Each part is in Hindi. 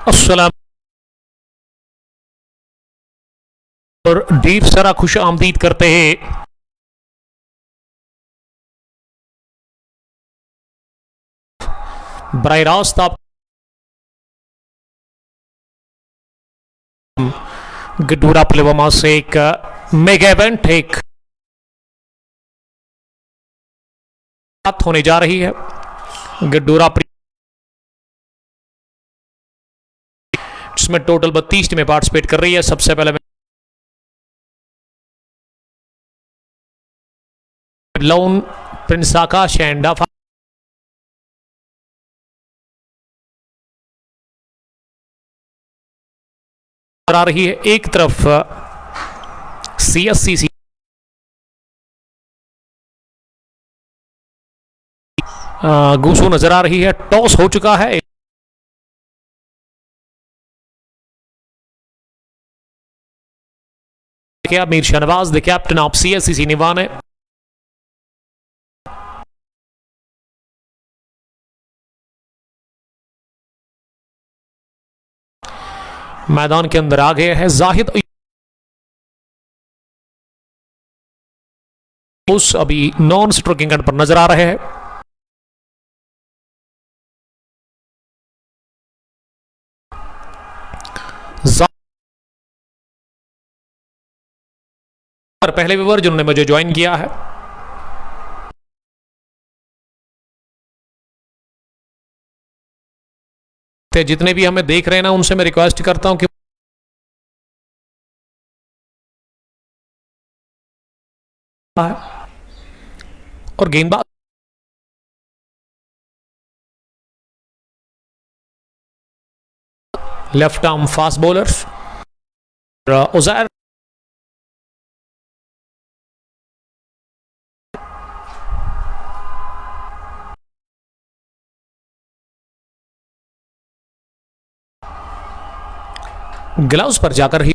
अस्सलाम और ढेर सारा खुश आमदीद करते हैं। बरह रास्त आप गडूरा प्लेवमा से एक मेगा इवेंट एक बात होने जा रही है। गडूरा जिसमें टोटल 32 टीमें पार्टिसिपेट कर रही है। सबसे पहले लोन प्रिंस आकाश एंड आ रही है। एक तरफ CSCC गूसू नजर आ रही है। टॉस हो चुका है। क्या Mir Shahnawaz the captain of CSCC निवान है। मैदान के अंदर आ गए हैं जाहिद उस अभी नॉन स्ट्रोकिंग एंड पर नजर आ रहे हैं। पहले व्यूअर जिन्होंने मुझे ज्वाइन किया है, जितने भी हमें देख रहे हैं ना, उनसे मैं रिक्वेस्ट करता हूं कि और गेंदबाज left arm fast bowlers Uzair gloves पर जाकर ही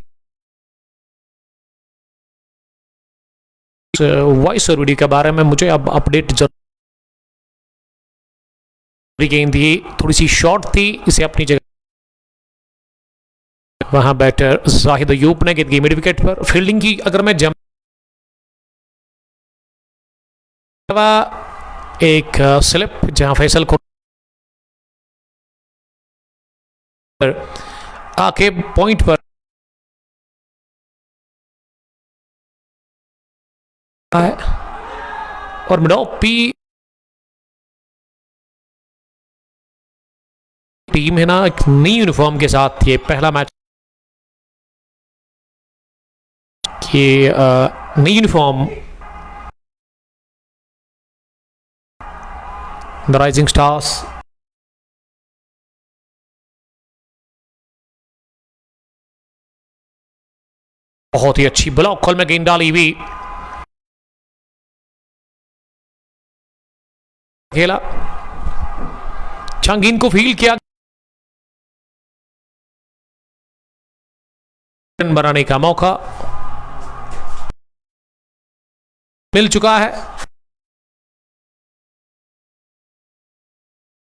वॉइस और वीडियो के बारे में मुझे अब अपडेट जरूरी। गेंद थी थोड़ी सी शॉर्ट थी, इसे अपनी जगह वहां बैटर जाहिद अयूब ने गेंद की मिड विकेट पर फील्डिंग की। अगर मैं जम एक स्लिप जहां फैसल को आके पॉइंट पर और मिडॉक पी टीम है ना, एक नई यूनिफॉर्म के साथ ये पहला मैच ये नई यूनिफॉर्म द राइजिंग स्टार्स बहुत ही अच्छी ब्लॉक कॉल में गेंद डाली हुई खेला। चंगीन को फील किया, बनाने का मौका मिल चुका है।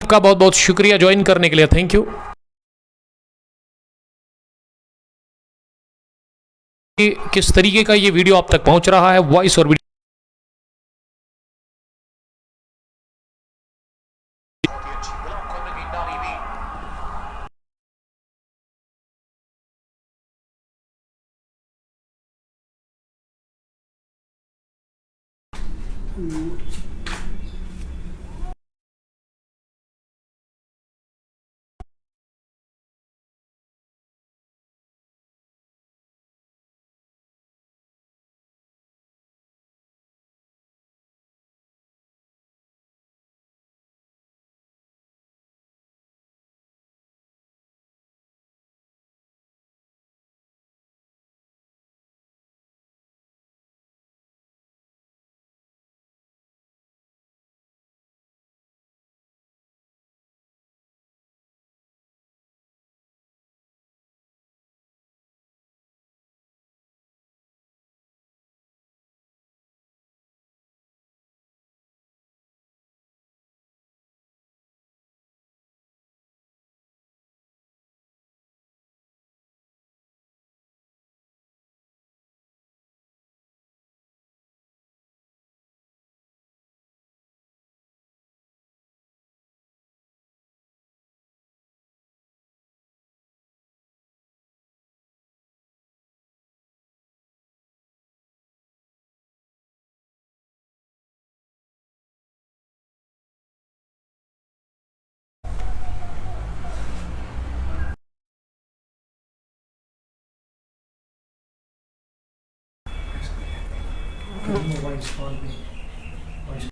आपका बहुत बहुत शुक्रिया ज्वाइन करने के लिए, थैंक यू। किस तरीके का ये वीडियो आप तक पहुंच रहा है, वॉइस और वीडियो वॉइस कॉल पे वॉइस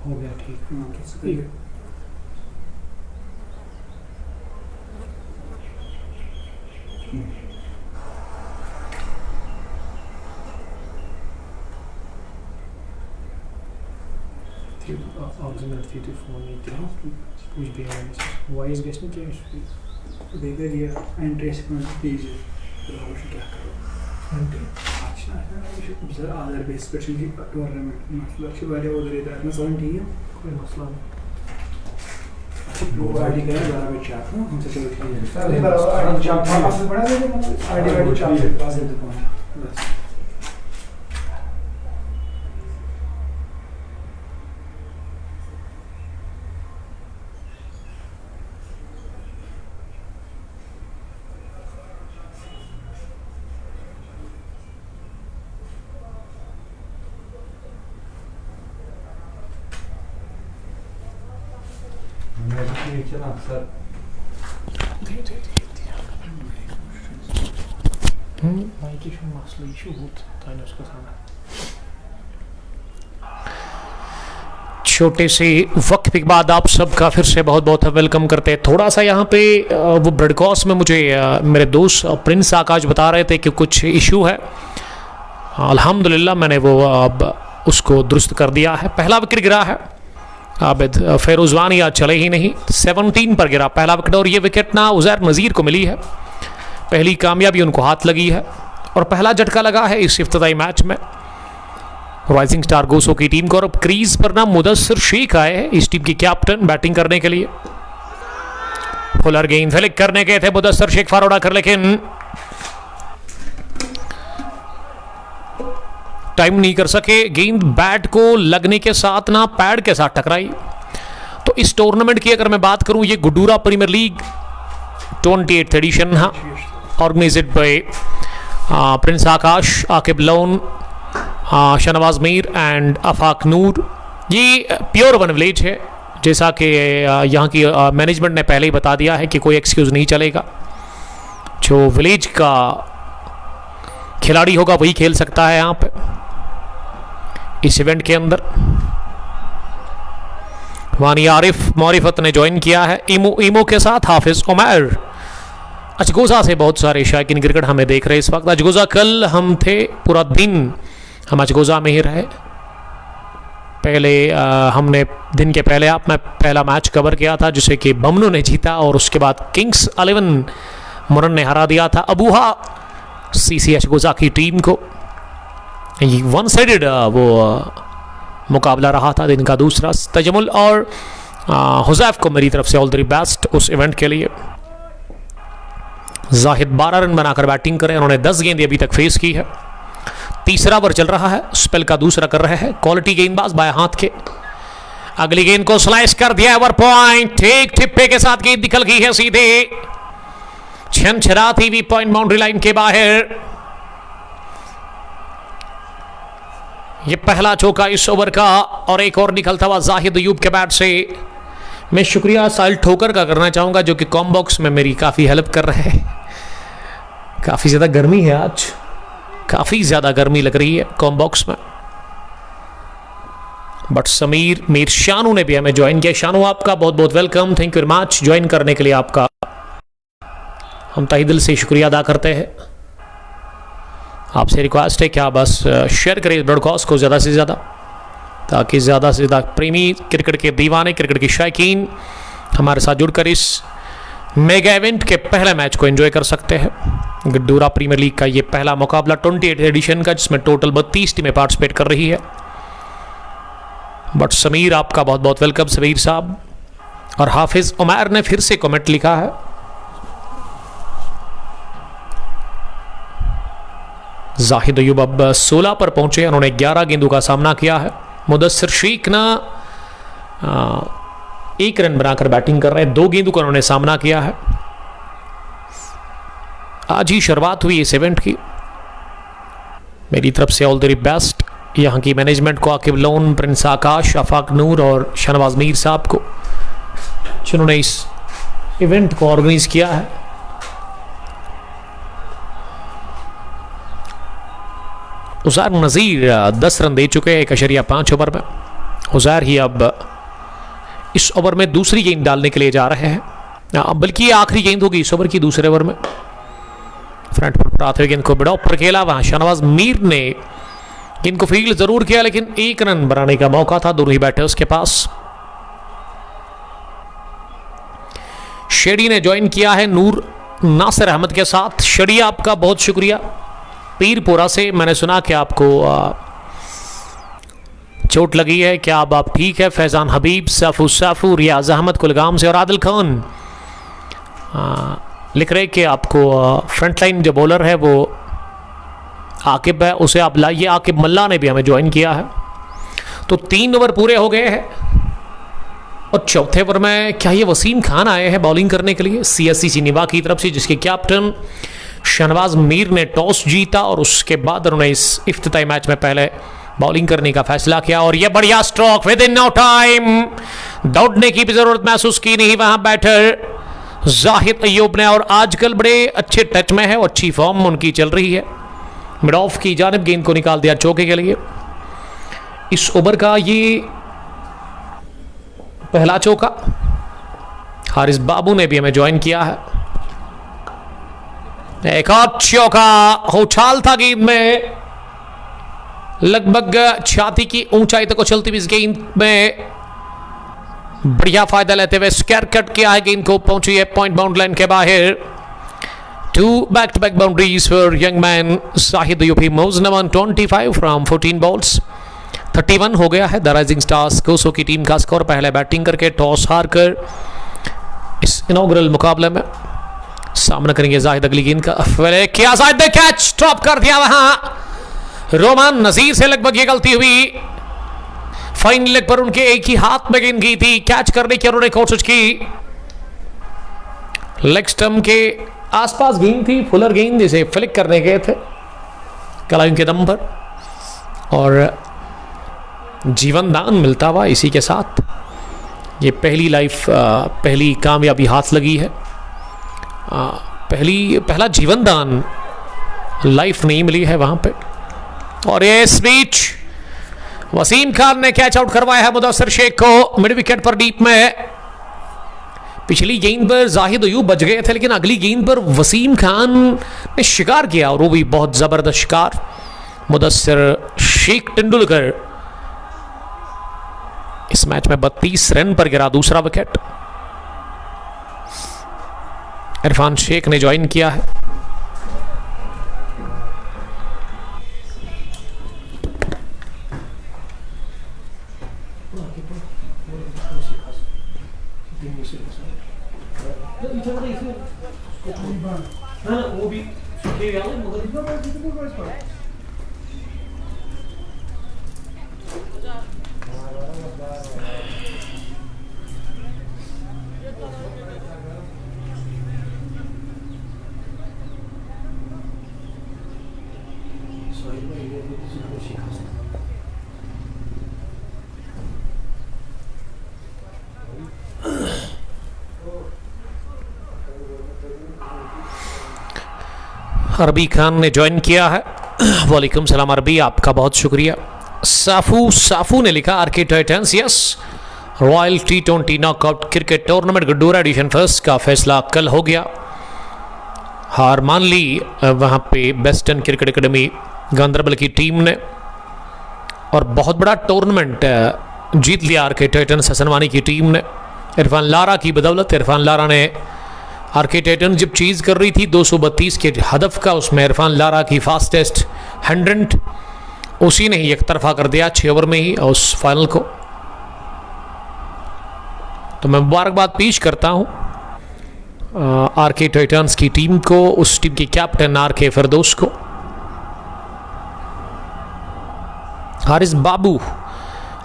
हो गया ठीक। हाँ तो सही है। ऑर्गेनाइज थी फोन नहीं थी कुछ भी वॉइस गेस्ट नहीं किया देखा गया इंटरेस्ट में दीजिए क्या करो बिसर आधार बेस पे टूर्नामेंट मसला वाले उधर इधर में सब ठीक है कोई मसला नहीं वो आईडी का 12 बजे आप ना हमसे चलो ठीक है अरे बराबर आईडी चाप पास में बना देंगे आईडी चाप पास से दुकान बस अक्सर माइक इशू मसला इशू होता है उसके सामने। छोटे से वक्त के बाद आप सबका फिर से बहुत बहुत वेलकम करते हैं। थोड़ा सा यहाँ पे वो ब्रॉडकास्ट में मुझे मेरे दोस्त प्रिंस आकाश बता रहे थे कि कुछ इशू है। अल्हम्दुलिल्लाह मैंने वो अब उसको दुरुस्त कर दिया है। पहला विकेट गिरा है आबिद फेरोजवान, आज चले ही नहीं, 17 पर गिरा पहला विकेट और ये विकेट ना उज़ैर नज़ीर को मिली है। पहली कामयाबी उनको हाथ लगी है और पहला झटका लगा है इस इफ्तिताई मैच में। राइजिंग स्टार गोसो की टीम को। और अब क्रीज पर ना मुदस्सिर शेख आए हैं इस टीम के कैप्टन बैटिंग करने के लिए। फुलर गेंद फ्लिक करने के थे मुदस्सिर शेख फारोड़ा कर, लेकिन टाइम नहीं कर सके। गेंद बैट को लगने के साथ ना पैड के साथ टकराई। तो इस टूर्नामेंट की अगर मैं बात करूं, ये Gudoora premier league 28th edition है, organised by Prince Akash, Aqib Lone, Shahnawaz Mir and Afaq Noor. ये प्योर वन विलेज है, जैसा कि यहाँ की मैनेजमेंट ने पहले ही बता दिया है कि कोई एक्सक्यूज नहीं चलेगा। जो विलेज का खिलाड़ी होगा वही खेल सकता है यहाँ पे इस इवेंट के अंदर। वानी आरिफ मौरिफत ने ज्वाइन किया है ईमो के साथ हाफिज उमर। अचगोजा से बहुत सारे शायकीन क्रिकेट हमें देख रहे हैं इस वक्त। अचगोजा कल हम थे, पूरा दिन हम अचगोजा में ही रहे। पहले हमने दिन के पहले मैं पहला मैच कवर किया था जिसे कि बमनू ने जीता, और उसके बाद किंग्स 11 मुरन ने हरा दिया था अबूहा सीसी अचगोजा की टीम को। वन साइडेड वो मुकाबला रहा था दिन का दूसरा। तजमुल और हुजैफ को मेरी तरफ से ऑल द बेस्ट उस इवेंट के लिए। जाहिद 12 रन बनाकर बैटिंग करें, उन्होंने 10 गेंद अभी तक फेस की है। तीसरा ओवर चल रहा है, स्पेल का दूसरा कर रहे हैं। क्वालिटी गेंदबाज बाएं हाथ के। अगली गेंद को स्लाइस कर दिया, ओवर पॉइंट, एक ठिप्पे के साथ गेंद निकल गई है सीधे छनछनाती हुई पॉइंट बाउंड्री लाइन के बाहर। ये पहला चौका इस ओवर का, और एक और निकलता हुआ जाहिद अयूब के बैट से। मैं शुक्रिया साहिल ठोकर का करना चाहूंगा जो कि कॉम बॉक्स में मेरी काफ़ी हेल्प कर रहे हैं। काफ़ी ज़्यादा गर्मी है आज, काफ़ी ज़्यादा गर्मी लग रही है कॉम बॉक्स में। बट समीर मीर शानू ने भी हमें ज्वाइन किया। शानू आपका बहुत बहुत welcome, thank you very much join करने के लिए। आपका हम तहे दिल से शुक्रिया अदा करते हैं। आपसे रिक्वेस्ट है कि आप बस शेयर करें ब्रॉडकास्ट को ज़्यादा से ज़्यादा, ताकि ज़्यादा से ज़्यादा प्रेमी क्रिकेट के दीवाने, क्रिकेट के शौकीन हमारे साथ जुड़कर इस मेगा इवेंट के पहले मैच को एंजॉय कर सकते हैं। गुडूरा प्रीमियर लीग का ये पहला मुकाबला 28th एडिशन का, जिसमें टोटल 32 टीमें पार्टिसिपेट कर रही है। बट समीर आपका बहुत बहुत वेलकम समीर साहब। और हाफिज उमर ने फिर से कमेंट लिखा है, जाहिद अयूब अब 16 पर पहुंचे, उन्होंने 11 गेंदों का सामना किया है। मुदस्सिर शेख ना 1 रन बनाकर बैटिंग कर रहे हैं, 2 गेंदों का उन्होंने सामना किया है। आज ही शुरुआत हुई इस इवेंट की। मेरी तरफ से ऑल द बेस्ट यहाँ की मैनेजमेंट को, आकिब लोन, प्रिंस आकाश, आफाक नूर और शहनवाज मीर साहब को, जिन्होंने इस इवेंट को ऑर्गेनाइज किया है। उज़ैर नज़ीर 10 रन दे चुके हैं 1.5 ओवर में। उज़ैर ही अब इस ओवर में दूसरी गेंद डालने के लिए जा रहे हैं, बल्कि आखिरी गेंद होगी इस ओवर की दूसरे ओवर में। फ्रंट पर आते गेंद को बिडॉप पर खेला, वहां शहनवाज मीर ने गेंद को फील्ड जरूर किया, लेकिन 1 रन बनाने का मौका था दोनों ही बैटर्स के पास। शेडी ने ज्वाइन किया है नूर नासिर अहमद के साथ। शेडी आपका बहुत शुक्रिया पीरपुरा से। मैंने सुना कि आपको चोट लगी है, क्या अब आप ठीक है? फैजान हबीब, साफू, रियाज अहमद कुलगाम से और आदिल खान लिख रहे कि आपको फ्रंट लाइन जो बॉलर है वो आकिब है, उसे आप लाइए। आकिब मल्ला ने भी हमें ज्वाइन किया है। तो 3 ओवर पूरे हो गए हैं, और चौथे ओवर में क्या ये वसीम खान आए हैं बॉलिंग करने के लिए CSC चिनिवा की तरफ से, जिसके कैप्टन शहनवाज मीर ने टॉस जीता और उसके बाद उन्होंने इस इफ्तिताई मैच में पहले बॉलिंग करने का फैसला किया। और यह बढ़िया stroke within no time, दौड़ने की भी जरूरत महसूस की नहीं वहां बैटर जाहिद अयूब ने। और आजकल बड़े अच्छे टच में है, और अच्छी फॉर्म उनकी चल रही है। मिड ऑफ की जानिब गेंद को निकाल दिया चौके के लिए। इस ओवर का ये पहला चौका। हारिस बाबू ने भी हमें ज्वाइन किया है। एक और चौका, उछाल था गेंद में, लगभग छाती की ऊंचाई तक चलती हुई इस गेंद में बढ़िया फायदा लेते हुए स्क्वायर कट किया है, गेंद को पहुंची है पॉइंट बाउंड्री लाइन के बाहर। 2 back-to-back boundaries for young man Zahid Ayub. He moves now on 25 from 14 balls. 31 हो गया है द राइजिंग स्टार्स गोसो की टीम का स्कोर। पहले बैटिंग करके टॉस हार कर इस इनॉग्रल मुकाबले में सामना करेंगे जाहिद अगली गेंद का। किया जाहिद ने कैच ड्रॉप कर दिया वहां रोमान नजीर से लगभग ये गलती हुई। फाइन लेग पर उनके एक ही हाथ में गेंद गई थी, कैच करने की उन्होंने कोशिश की, लेग स्टंप के आसपास गेंद थी, फुलर गेंद जिसे फ्लिक करने गए थे कलाइयों के दम पर और जीवन दान मिलता हुआ इसी के साथ ये पहली कामयाबी हाथ लगी है। पहला जीवन दान लाइफ नहीं मिली है वहां पे। और ये इस बीच वसीम खान ने कैच आउट करवाया है मुदस्सिर शेख को मिड विकेट पर डीप में। पिछली गेंद पर जाहिद अयूब बच गए थे, लेकिन अगली गेंद पर वसीम खान ने शिकार किया और वो भी बहुत जबरदस्त शिकार। मुदस्सिर शेख तेंदुलकर इस मैच में 32 रन पर गिरा दूसरा विकेट। इरफान शेख ने ज्वाइन किया है। वो भी अरबी खान ने ज्वाइन किया है। वालेकुम सलाम अरबी, आपका बहुत शुक्रिया। साफू ने लिखा RK Titans yes Royal T20 knockout cricket tournament Gaddoora edition first का फैसला कल हो गया। हार मान ली वहाँ पे वेस्टर्न क्रिकेट एकेडमी गांधरबल की टीम ने और बहुत बड़ा टूर्नामेंट जीत लिया आरके टाइटंस हसनवानी की टीम ने। इरफान लारा की बदौलत इरफान लारा ने आरके टाइटंस जब चीज़ कर रही थी 232 के हदफ का, उसमें इरफान लारा की फास्टेस्ट 100 उसी ने ही एक तरफा कर दिया 6 ओवर में ही उस फाइनल को। तो मैं मुबारकबाद पेश करता हूं आरके टाइटंस की टीम को, उस टीम के कैप्टन आरके फिरदौस को। हारिस बाबू,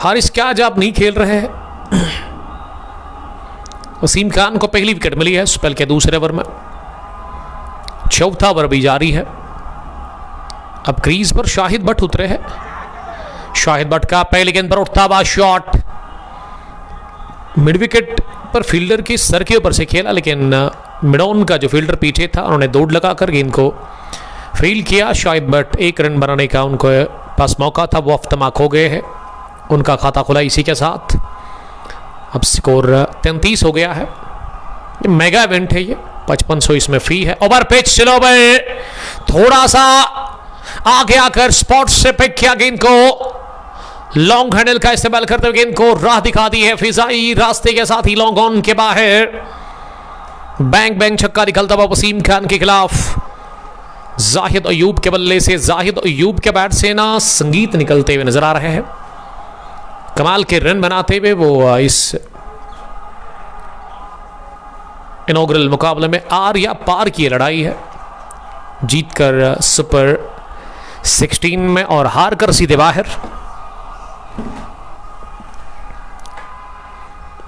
हारिस क्या आज आप नहीं खेल रहे हैं? वसीम खान को पहली विकेट मिली है स्पेल के दूसरे ओवर में, चौथा ओवर भी जारी है। अब क्रीज पर शाहिद भट्ट उतरे हैं। शाहिद भट्ट का पहली गेंद पर उठता हुआ शॉट मिड विकेट पर फील्डर की सर के ऊपर से खेला, लेकिन मिडॉन का जो फील्डर पीछे था उन्होंने दौड़ लगाकर गेंद को फील्ड किया। शाहिद भट्ट 1 रन बनाने का उनको पास मौका था, वो अफ्तमाक हो गए हैं। उनका खाता खुला इसी के साथ। अब स्कोर 33 हो गया है। मेगा इवेंट है ये, 5500 इसमें फी है। ओवर पिच चलो भाई, थोड़ा सा आगे आकर स्पॉट से पिक किया गेंद को, लॉन्ग हैंडल का इस्तेमाल करते हुए गेंद को राह दिखा दी है फिजाई रास्ते के साथ ही लॉन्ग ऑन के बाहर। बैंग बैंग छक्का निकलता हुआ वसीम खान के खिलाफ जाहिद अयूब के बल्ले से, जाहिद अयूब के बैट से ना संगीत निकलते हुए नजर आ रहे हैं। कमाल के रन बनाते हुए वो इस इनॉग्रल मुकाबले में आर या पार की लड़ाई है। जीतकर सुपर 16 में और हार कर सीधे बाहर।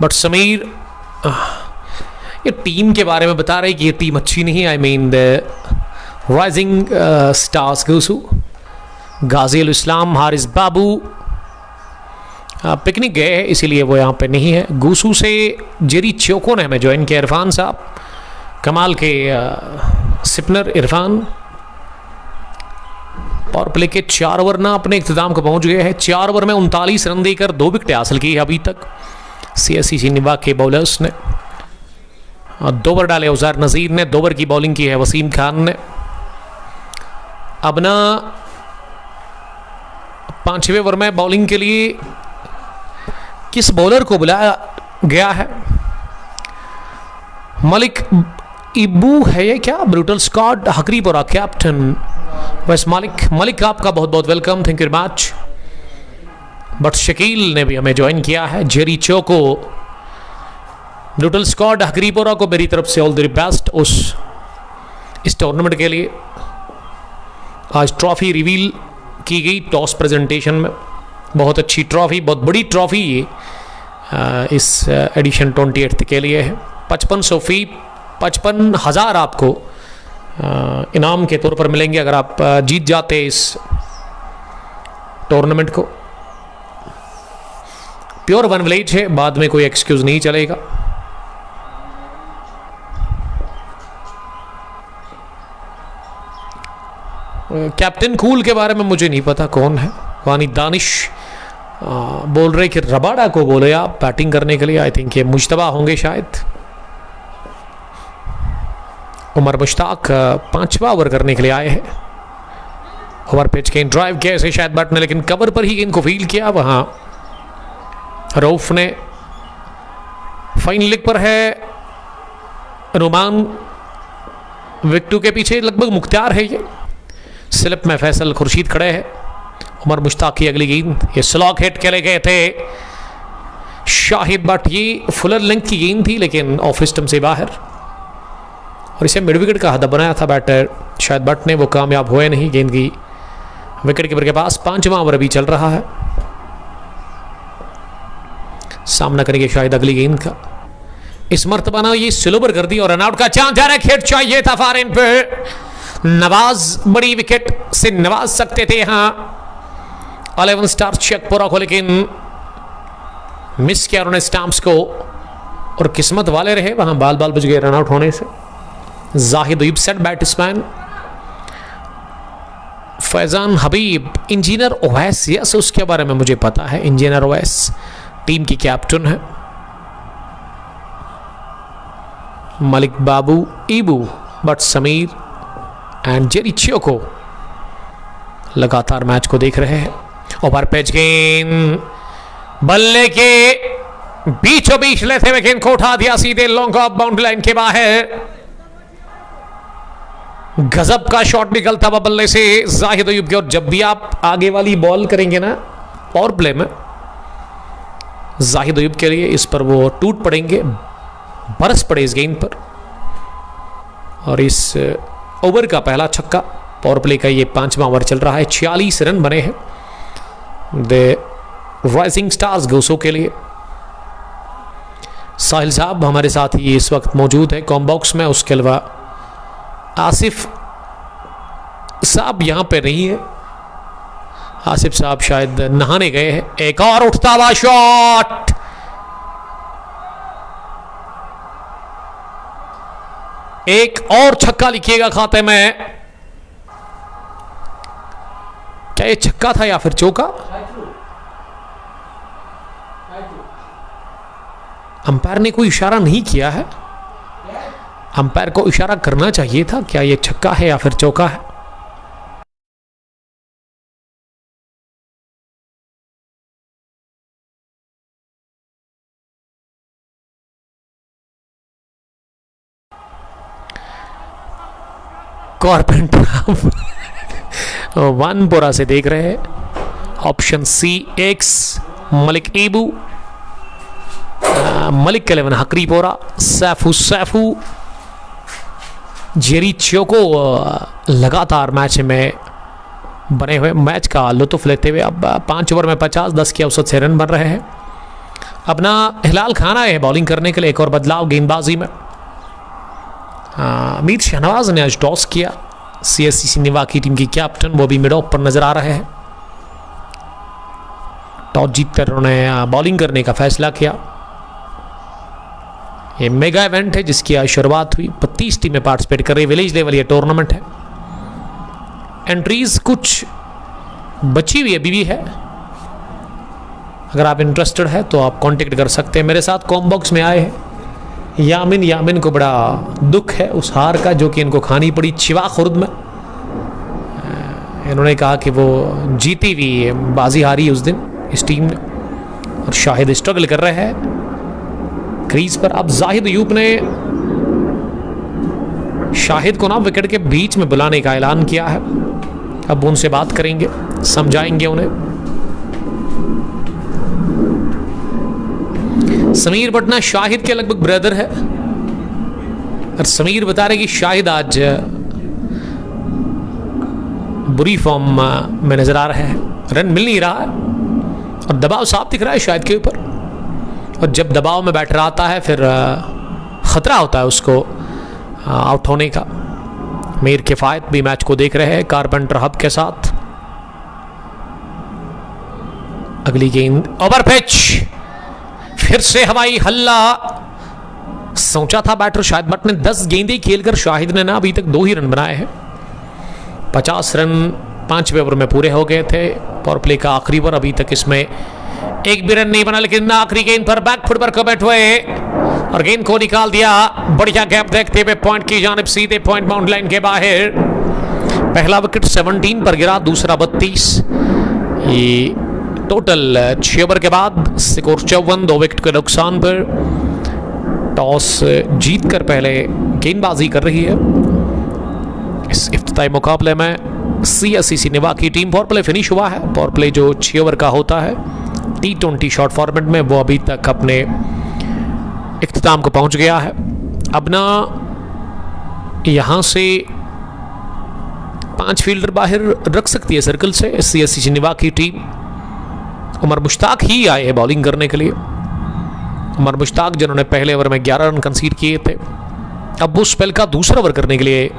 बट समीर ये टीम के बारे में बता रहे कि ये टीम अच्छी नहीं। I mean the Rising Stars Gusu, Ghazi Al Islam, Haris Babu picnic गए हैं इसीलिए वो यहाँ पे नहीं है। गुसू से जेरी चोको ने हमें ज्वाइन किया। इरफान साहब, कमाल के स्पिनर इरफान। पावर प्ले के 4 ओवर ना अपने इख्तिताम को पहुंच गए हैं। 4 ओवर में 39 रन देकर 2 विकेट हासिल की है अभी तक CSC निभा के बॉलर्स ने। 2 ओवर डाले उजार नज़ीर ने, 2 ओवर की बॉलिंग की है वसीम खान ने। अब ना 5वें ओवर में बॉलिंग के लिए किस बॉलर को बुलाया गया है? मलिक इबू है ये क्या? Brutal squad Hakripura captain. बस मलिक आपका बहुत बहुत welcome, thank you very much. But Shakeel ने भी हमें ज्वाइन किया है। Jerry Choko, neutral squad Hakripora को मेरी तरफ से ऑल द बेस्ट इस टूर्नामेंट के लिए। आज ट्रॉफी रिवील की गई टॉस प्रेजेंटेशन में। बहुत अच्छी ट्रॉफी, बहुत बड़ी ट्रॉफी ये इस एडिशन 28 के लिए है। 5500 फी, 55,000 आपको इनाम के तौर पर मिलेंगे अगर आप जीत जाते इस टूर्नामेंट को। प्योर वन विलेज है, बाद में कोई एक्सक्यूज नहीं चलेगा। कैप्टन कूल के बारे में मुझे नहीं पता कौन है। वानी दानिश बोल रहे कि रबाडा को बोले आप बैटिंग करने के लिए। आई थिंक ये मुश्तबा होंगे शायद। उमर मुश्ताक 5वां ओवर करने के लिए आए हैं। ओवर पिच गेंद ड्राइव किया इसे शायद बट ने, लेकिन कवर पर ही गेंद को फील्ड किया। वहां रऊफ ने फाइन लेग पर है। रोमान विकेट के पीछे लगभग मुख्तार है। ये स्लिप में फैसल खुर्शीद खड़े हैं। उमर मुश्ताक की अगली गेंद, ये स्लॉग हिट के लिए गए थे शाहिद बट। ये फुलर लेंथ की गेंद थी लेकिन ऑफ स्टंप से बाहर, और इसे मिड विकेट का हदफ बनाया था बैटर शायद बट ने। वो कामयाब हुए नहीं। गेंद की विकेट कीपर के पास। 5वां ओवर अभी चल रहा है। सामना करेंगे शायद अगली गेंद का। इस मर्तबा ना ये स्लोवर कर दी और रनआउट का चांस। डायरेक्ट हिट चाहिए था फॉरेन पे। नवाज बड़ी विकेट से नवाज सकते थे यहां 11 स्टार शेखपुरा को, लेकिन मिस किया उन्होंने स्टैम्प्स को और किस्मत वाले रहे। वहां बाल बाल बच गए रनआउट होने से। Zahid Ayub set batsman. Faizan Habib, engineer Owais, yes उसके बारे में मुझे पता है। इंजीनियर ओवैस टीम की कैप्टन है। मलिक बाबू, ईबू बट समीर एंड जेरी चोको लगातार मैच को देख रहे हैं। ओवर पिच गेंद बल्ले के बीचों बीच लेते हुए गेंद को उठा दिया सीधे लॉन्ग ऑफ बाउंड्री लाइन के बाहर। गजब का शॉट निकलता हुआ बल्ले से जाहिद अयूब के। और जब भी आप आगे वाली बॉल करेंगे ना पावर प्ले में जाहिद अयूब के लिए, इस पर वो टूट पड़ेंगे, बरस पड़े इस गेंद पर। और इस ओवर का पहला छक्का पावर प्ले का। ये 5वां ओवर चल रहा है। 46 रन बने हैं द राइजिंग स्टार्स गोसो के लिए। साहिल साहब हमारे साथ ही इस वक्त मौजूद है कॉम्बॉक्स में। उसके अलावा आसिफ साहब यहां पे नहीं है। आसिफ साहब शायद नहाने गए हैं। एक और उठता हुआ शॉट, एक और छक्का लिखिएगा खाते में। क्या ये छक्का था या फिर चौका? अंपायर ने कोई इशारा नहीं किया है। अंपायर को इशारा करना चाहिए था। क्या ये छक्का है या फिर चौका है? कॉर्पेंटर वानपोरा से देख रहे हैं। Option C x Malik ईबू, Malik 11 हकरीपोरा, Saifu Jerry Choko लगातार मैच में बने हुए, मैच का लुत्फ लेते हुए। अब 5 ओवर में 50-10 की औसत से रन बन रहे हैं। अपना हिलाल खान आए हैं बॉलिंग करने के लिए। एक और बदलाव गेंदबाजी में। मीर शहनवाज ने आज टॉस किया। CSC सिनेवा की टीम की कैप्टन, वो भी मिड ऑफ पर नजर आ रहे हैं। टॉस जीतकर उन्होंने बॉलिंग करने का फैसला किया। ये मेगा इवेंट है जिसकी आज शुरुआत हुई। 32 टीमें पार्टिसिपेट कर रही। विलेज लेवल ये टूर्नामेंट है। एंट्रीज कुछ बची हुई अभी भी है। अगर आप इंटरेस्टेड है तो आप कांटेक्ट कर सकते हैं। मेरे साथ कॉम्बॉक्स में आए हैं यामिन को बड़ा दुख है उस हार का जो कि इनको खानी पड़ी चिवा खुर्द में। इन्होंने कहा कि वो जीती हुई बाजी हारी उस दिन इस टीम ने, और शाहिद स्ट्रगल कर रहे हैं क्रीज पर। अब जाहिद अयूब ने शाहिद को ना विकेट के बीच में बुलाने का ऐलान किया है। अब उनसे बात करेंगे, समझाएंगे उन्हें। समीर बटना शाहिद के लगभग ब्रदर है और समीर बता रहे कि शाहिद आज बुरी फॉर्म में नजर आ रहा है, रन मिल नहीं रहा है और दबाव साफ दिख रहा है शाहिद के ऊपर। और जब दबाव में बैटर आता है फिर खतरा होता है उसको आउट होने का। मीर किफायत भी मैच को देख रहे हैं कारपेंटर हब के साथ। अगली गेंद ओवर पिच, फिर से हवाई हल्ला। सोचा था बैटर शाहिद भट्ट ने 10 गेंदें खेलकर शाहिद ने ना अभी तक 2 ही रन बनाए हैं। 50 रन 5वें ओवर में पूरे हो गए थे। पावर प्ले का आखिरी ओवर, अभी तक इसमें एक भी रन नहीं बना, लेकिन आखिरी गेंद पर बैक फुट पर कमेंट हुए और गेंद को निकाल दिया। बढ़िया गैप देखते हुए पॉइंट की जानिब सीधे पॉइंट बाउंड लाइन के बाहर। पहला विकेट 17 पर गिरा, दूसरा 32। ये टोटल 6 ओवर के बाद स्कोर 54, 2 विकेट के नुकसान पर। टॉस जीतकर पहले गेंदबाजी कर रही है इस इफ्तिताई मुकाबले में CSC सिनेवा की टीम। पावर प्ले फिनिश हुआ है। पावर प्ले जो 6 ओवर का होता है T20 शॉर्ट फॉर्मेट में, वो अभी तक अपने इख्तिताम को पहुंच गया है। अब ना यहां से 5 फील्डर बाहर रख सकती है सर्कल से CSC सिनेवा की टीम। उमर मुश्ताक ही आए हैं बॉलिंग करने के लिए। उमर मुश्ताक जिन्होंने पहले ओवर में 11 रन कंसीड किए थे, अब वो स्पेल का दूसरा ओवर करने के लिए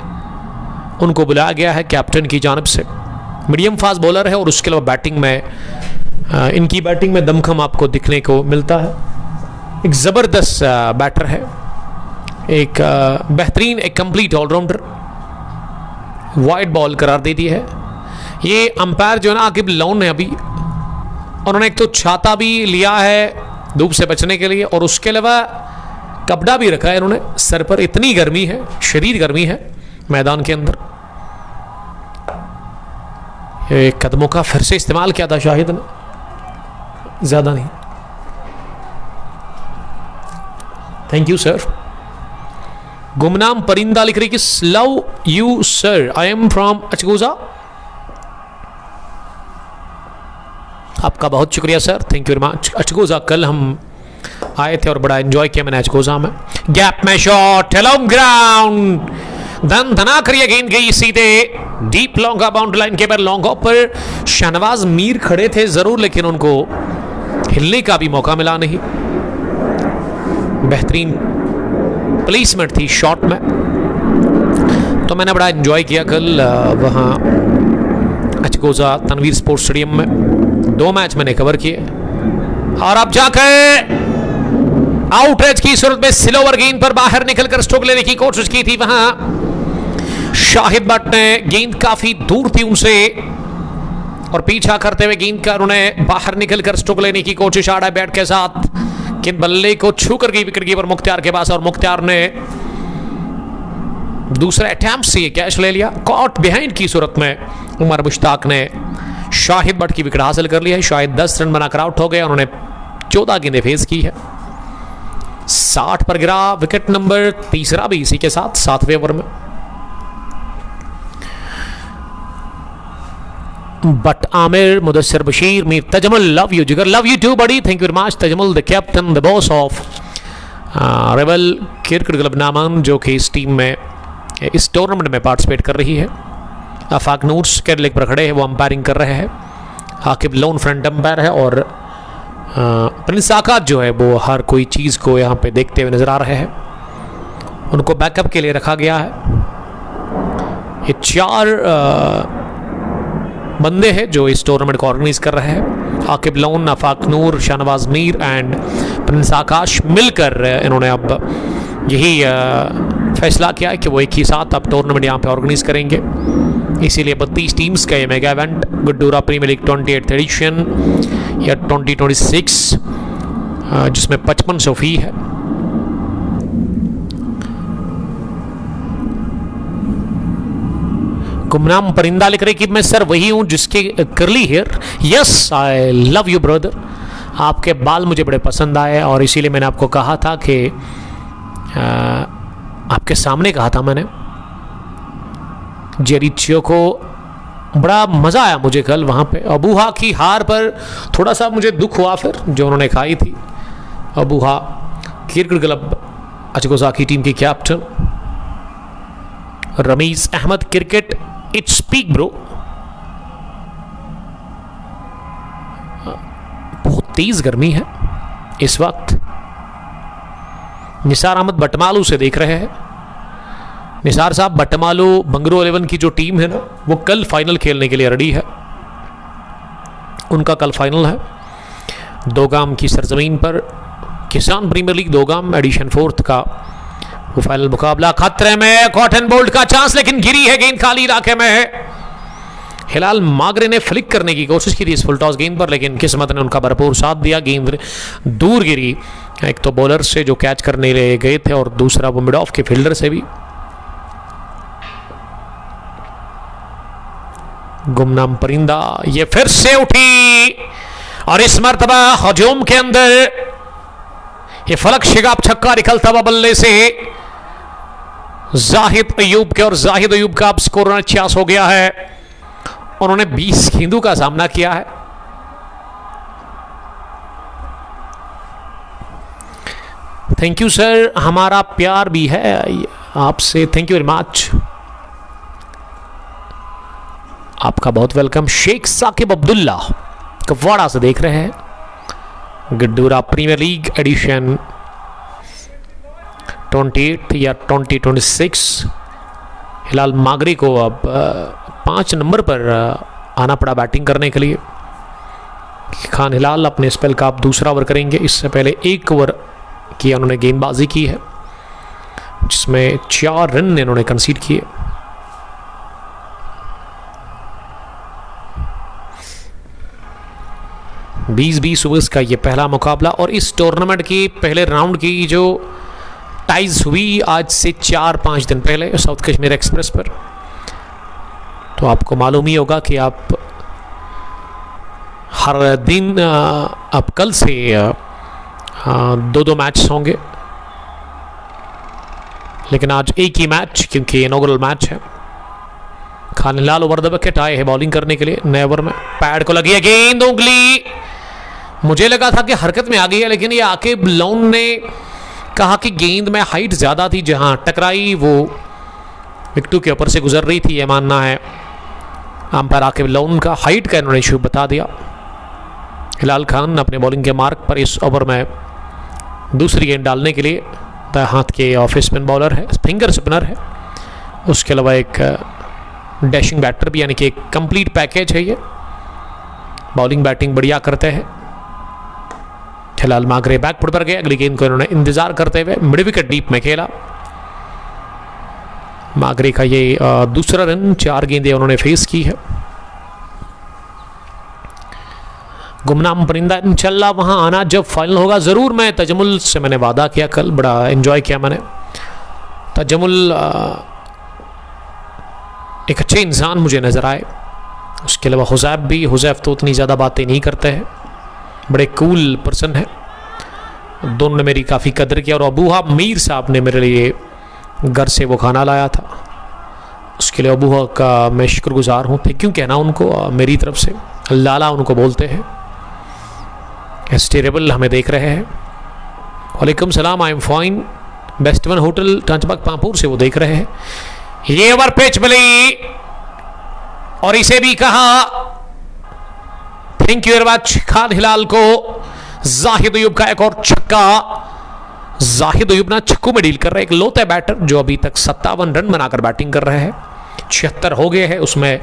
उनको बुलाया गया है कैप्टन की जानिब से। मीडियम फास्ट बॉलर है और उसके अलावा बैटिंग में इनकी बैटिंग में दमखम आपको दिखने को मिलता है। एक ज़बरदस्त बैटर है, एक बेहतरीन, एक कंप्लीट ऑलराउंडर। वाइड बॉल करार दे दी है। ये अंपायर जो है ना आकिब लोन ने अभी, उन्होंने एक तो छाता भी लिया है धूप से बचने के लिए और उसके अलावा कपड़ा भी रखा है इन्होंने सर पर। इतनी गर्मी है, शदीद गर्मी है मैदान के अंदर। कदमों का फिर से इस्तेमाल किया था शाहिद ने, ज्यादा नहीं। Thank you sir. गुमनाम परिंदा लिख रही कि love you sir, I am from Achgoza. आपका बहुत शुक्रिया sir, thank you very much. Achgoza कल हम आए थे और बड़ा एंजॉय किया मैंने अचगोजा में। गैप में शॉट, हेलोम ग्राउंड, धन धना करिए, गेंद गई सीधे डीप लॉन्ग बाउंड्री लाइन के पर। लॉन्ग ऑफ पर शहनवाज मीर खड़े थे जरूर, लेकिन उनको हिलने का भी मौका मिला नहीं। बेहतरीन प्लेसमेंट थी शॉट में, तो मैंने बड़ा एंजॉय किया कल वहाँ अचगोजा तनवीर स्पोर्ट्स स्टेडियम में। 2 मैच मैंने कवर किए और अब जाकर आउटरेज की सूरत में स्लोवर गेंद पर बाहर निकलकर स्ट्रोक लेने की कोशिश की थी वहां शाहिद भट्ट ने। गेंद काफी दूर थी उनसे और पीछा करते हुए गेंद का उन्होंने बाहर निकलकर स्ट्रोक लेने की कोशिश आड़ा बैट के साथ, लेकिन बल्ले को छू कर गई विकेट कीपर मुख्तियार के पास और मुख्तियार ने दूसरे अटेम्प्ट से कैच ले लिया। कॉट बिहाइंड की सूरत में उमर मुश्ताक ने शाहिद भट्ट की विकेट हासिल कर लिया है। शाहिद 10 रन बनाकर आउट हो गए, उन्होंने 14 गेंदें फेस की है। 60 पर गिरा विकेट नंबर तीसरा भी इसी के साथ 7वें ओवर में। But Aamir, Mudassir Bashir, Mir Tajamul, love you जिगर, लव यू टू बड़ी, thank you very much Tajamul, the captain, the boss of rebel cricket club Naaman, जो कि इस टीम में इस टूर्नामेंट में पार्टिसिपेट कर रही है। आफाक नूर के लेग पर खड़े हैं, वो अंपायरिंग कर रहे हैं। आकिब लोन फ्रंट अंपायर है और प्रिंस आकाश जो है वो हर कोई चीज़ को यहाँ पे देखते हुए नजर आ रहे हैं। उनको बैकअप के लिए रखा गया है। ये 4 बंदे हैं जो इस टूर्नामेंट को ऑर्गेनाइज कर रहे हैं। आकिब लोन, आफाक नूर, शाहनवाज मीर एंड प्रिंस आकाश मिलकर इन्होंने अब यही फैसला किया है कि वो एक ही साथ अब टूर्नामेंट यहाँ पे ऑर्गेनाइज करेंगे। इसीलिए 32 टीम्स का ये mega event Guddoora premier league 28th edition या 2026, जिसमें 5500 फी है। गुमनाम परिंदा लिख रहे कि मैं सर वही हूं जिसके करली hair. Yes, I love you brother, आपके बाल मुझे बड़े पसंद आए और इसीलिए मैंने आपको कहा था कि आपके सामने कहा था मैंने। जेरिचियो को बड़ा मज़ा आया मुझे कल वहाँ पे। अबूहा की हार पर थोड़ा सा मुझे दुख हुआ फिर जो उन्होंने खाई थी, अबूहा क्रिकेट क्लब अचगोजाकी टीम के captain Rameez Ahmed. Cricket it's peak bro. बहुत तेज गर्मी है इस वक्त। निसार अहमद बटमालू से देख रहे हैं। निसार साहब, बटमालू बंगरू 11 की जो टीम है ना, वो कल फाइनल खेलने के लिए रेडी है। उनका कल फाइनल है दोगाम की सरजमीन पर। किसान प्रीमियर लीग दोगाम एडिशन 4 का वो फाइनल मुकाबला। खतरे में कॉटन बोल्ट का चांस, लेकिन गिरी है गेंद, खाली इलाके में है। हिलाल मागरे ने फ्लिक करने की कोशिश की थी इस फुल टॉस गेंद पर, लेकिन किस्मत ने उनका भरपूर साथ दिया। गेंद दूर गिरी, एक तो बॉलर से जो कैच करने गए थे और दूसरा वो मिड ऑफ के फील्डर से भी। गुमनाम परिंदा ये फिर से उठी और इस मर्तबा हजूम के अंदर ये फलक शिगाब छक्का निकलता हुआ बल्ले से जाहिद अयूब के, और जाहिद अयूब का अब स्कोर 49 हो गया है। उन्होंने 20 गेंदों का सामना किया है। थैंक यू सर, हमारा प्यार भी है आपसे, थैंक यू वेरी मच, आपका बहुत वेलकम। शेख साकिब अब्दुल्ला कुपवाड़ा से देख रहे हैं। गड्डूरा प्रीमियर लीग एडिशन 28 या 2026। हिलाल मागरी को अब 5 नंबर पर आना पड़ा बैटिंग करने के लिए। खान हिलाल अपने स्पेल का अब दूसरा ओवर करेंगे। इससे पहले 1 ओवर की उन्होंने गेंदबाजी की है, जिसमें 4 रन इन्होंने कंसीड किए। बीस ओवर्स का ये पहला मुकाबला, और इस टूर्नामेंट की पहले राउंड की जो टाइज हुई आज से 4-5 दिन पहले साउथ कश्मीर एक्सप्रेस पर, तो आपको मालूम ही होगा कि आप हर दिन अब कल से 2-2 मैच होंगे, लेकिन आज एक ही मैच क्योंकि इनॉग्रल मैच है। खान हिलाल ओवर द विकेट आए हैं बॉलिंग करने के लिए। नए ओवर में पैड को लगी है गेंद, उंगली, मुझे लगा था कि हरकत में आ गई है, लेकिन ये आके लाउन ने कहा कि गेंद में हाइट ज़्यादा थी, जहां टकराई वो विकेटों के ऊपर से गुजर रही थी, ये मानना है अंपायर आके लाउन का। हाइट का इन्होंने इशू बता दिया। हिलाल खान अपने बॉलिंग के मार्क पर इस ओवर में दूसरी गेंद डालने के लिए। दाएं हाथ के ऑफ स्पिन बॉलर है, फिंगर स्पिनर है, उसके अलावा एक डैशिंग बैटर भी, यानी कि एक कंप्लीट पैकेज है ये। बॉलिंग बैटिंग बढ़िया करते हैं। हिलाल मागरे बैकफुट पर गए, अगली गेंद को इन्होंने इंतजार करते हुए मिड विकेट डीप में खेला। मागरे का ये दूसरा रन, 4 गेंदें उन्होंने फेस की है। गुमनाम परिंदा इंशाल्लाह वहां आना जब फाइनल होगा ज़रूर। मैं तजमुल से मैंने वादा किया, कल बड़ा एंजॉय किया मैंने। तजमुल एक अच्छे इंसान मुझे नज़र आए। उसके अलावा हुज़ैफ भी, हुज़ैफ तो उतनी ज़्यादा बातें नहीं करते हैं, बड़े कूल पर्सन है। दोनों ने मेरी काफ़ी कदर किया, और अबूहा मीर साहब ने मेरे लिए घर से वो खाना लाया था, उसके लिए अबूहा का मैं शुक्रगुजार हूँ। थैंक यू कहना उनको मेरी तरफ से, लाला उनको बोलते हैं। एस्टेरेबल हमें देख रहे हैं। वालेकुम सलाम, I am fine. Best one hotel Tanchbagh Pampore से वो देख रहे हैं। ये ओवर पिच मिली और इसे भी कहा thank you very much Khan Hilal को। जाहिद अयूब का एक और छक्का। जाहिद अयूब ना छक्कों में डील कर रहे हैं, एक लोते बैटर जो अभी तक 57 रन बनाकर बैटिंग कर रहे हैं। 76 हो गए हैं, उसमें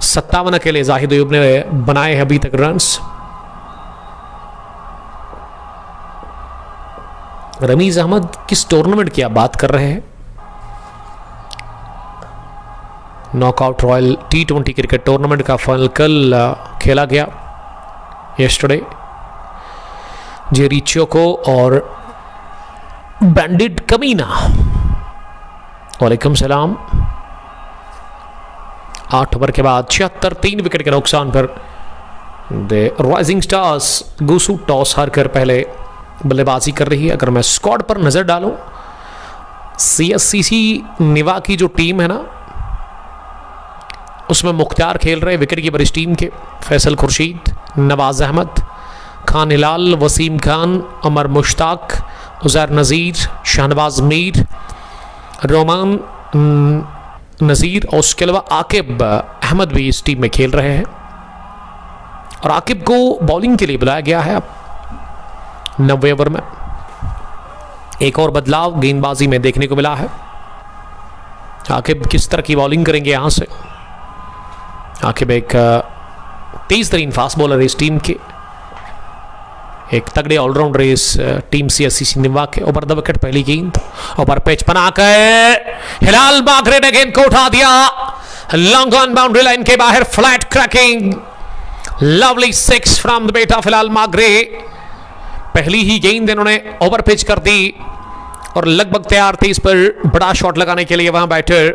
57 अकेले जाहिद अयूब ने बनाए हैं अभी तक रन्स। रमीज अहमद, किस टूर्नामेंट की आप बात कर रहे हैं? Knockout royal T20 cricket tournament का फाइनल कल खेला गया, यस्टरडे। जेरी चोको और बैंडिट कमीना। वालेकुम सलाम। 8 ओवर के बाद 76, 3 विकेट के नुकसान पर the Rising Stars Gusu toss हारकर पहले बल्लेबाजी कर रही है। अगर मैं स्क्वाड पर नजर डालूं, CSCC निवा की जो टीम है ना, उसमें मुख्तार खेल रहे विकेट कीपर इस टीम के, फैसल खुर्शीद, नवाज अहमद, खान हिलाल, वसीम खान, अमर मुश्ताक, उज़ैर नज़ीर, शहनवाज मीर, रोमान नज़ीर और उसके अलावा आकिब अहमद भी इस टीम में खेल रहे हैं। और आकिब को बॉलिंग के लिए बुलाया गया है अब 90 ओवर में। एक और बदलाव गेंदबाजी में देखने को मिला है। आकिब किस तरह की बॉलिंग करेंगे यहाँ से। आकिब एक तेज तरीन फास्ट बॉलर है इस टीम के, एक तगड़े ऑलराउंडर इस टीम CSC निवा के। ओवर द विकेट पहली गेंद, ओवर पिच बनाकर हिलाल मागरे ने गेंद को उठा दिया लॉन्ग ऑन बाउंड्री लाइन के बाहर, flat cracking, lovely 6 from the bat of Hilal Magray. पहली ही गेंद इन्होंने ओवर पिच कर दी और लगभग तैयार थे इस पर बड़ा शॉट लगाने के लिए वहां बैटर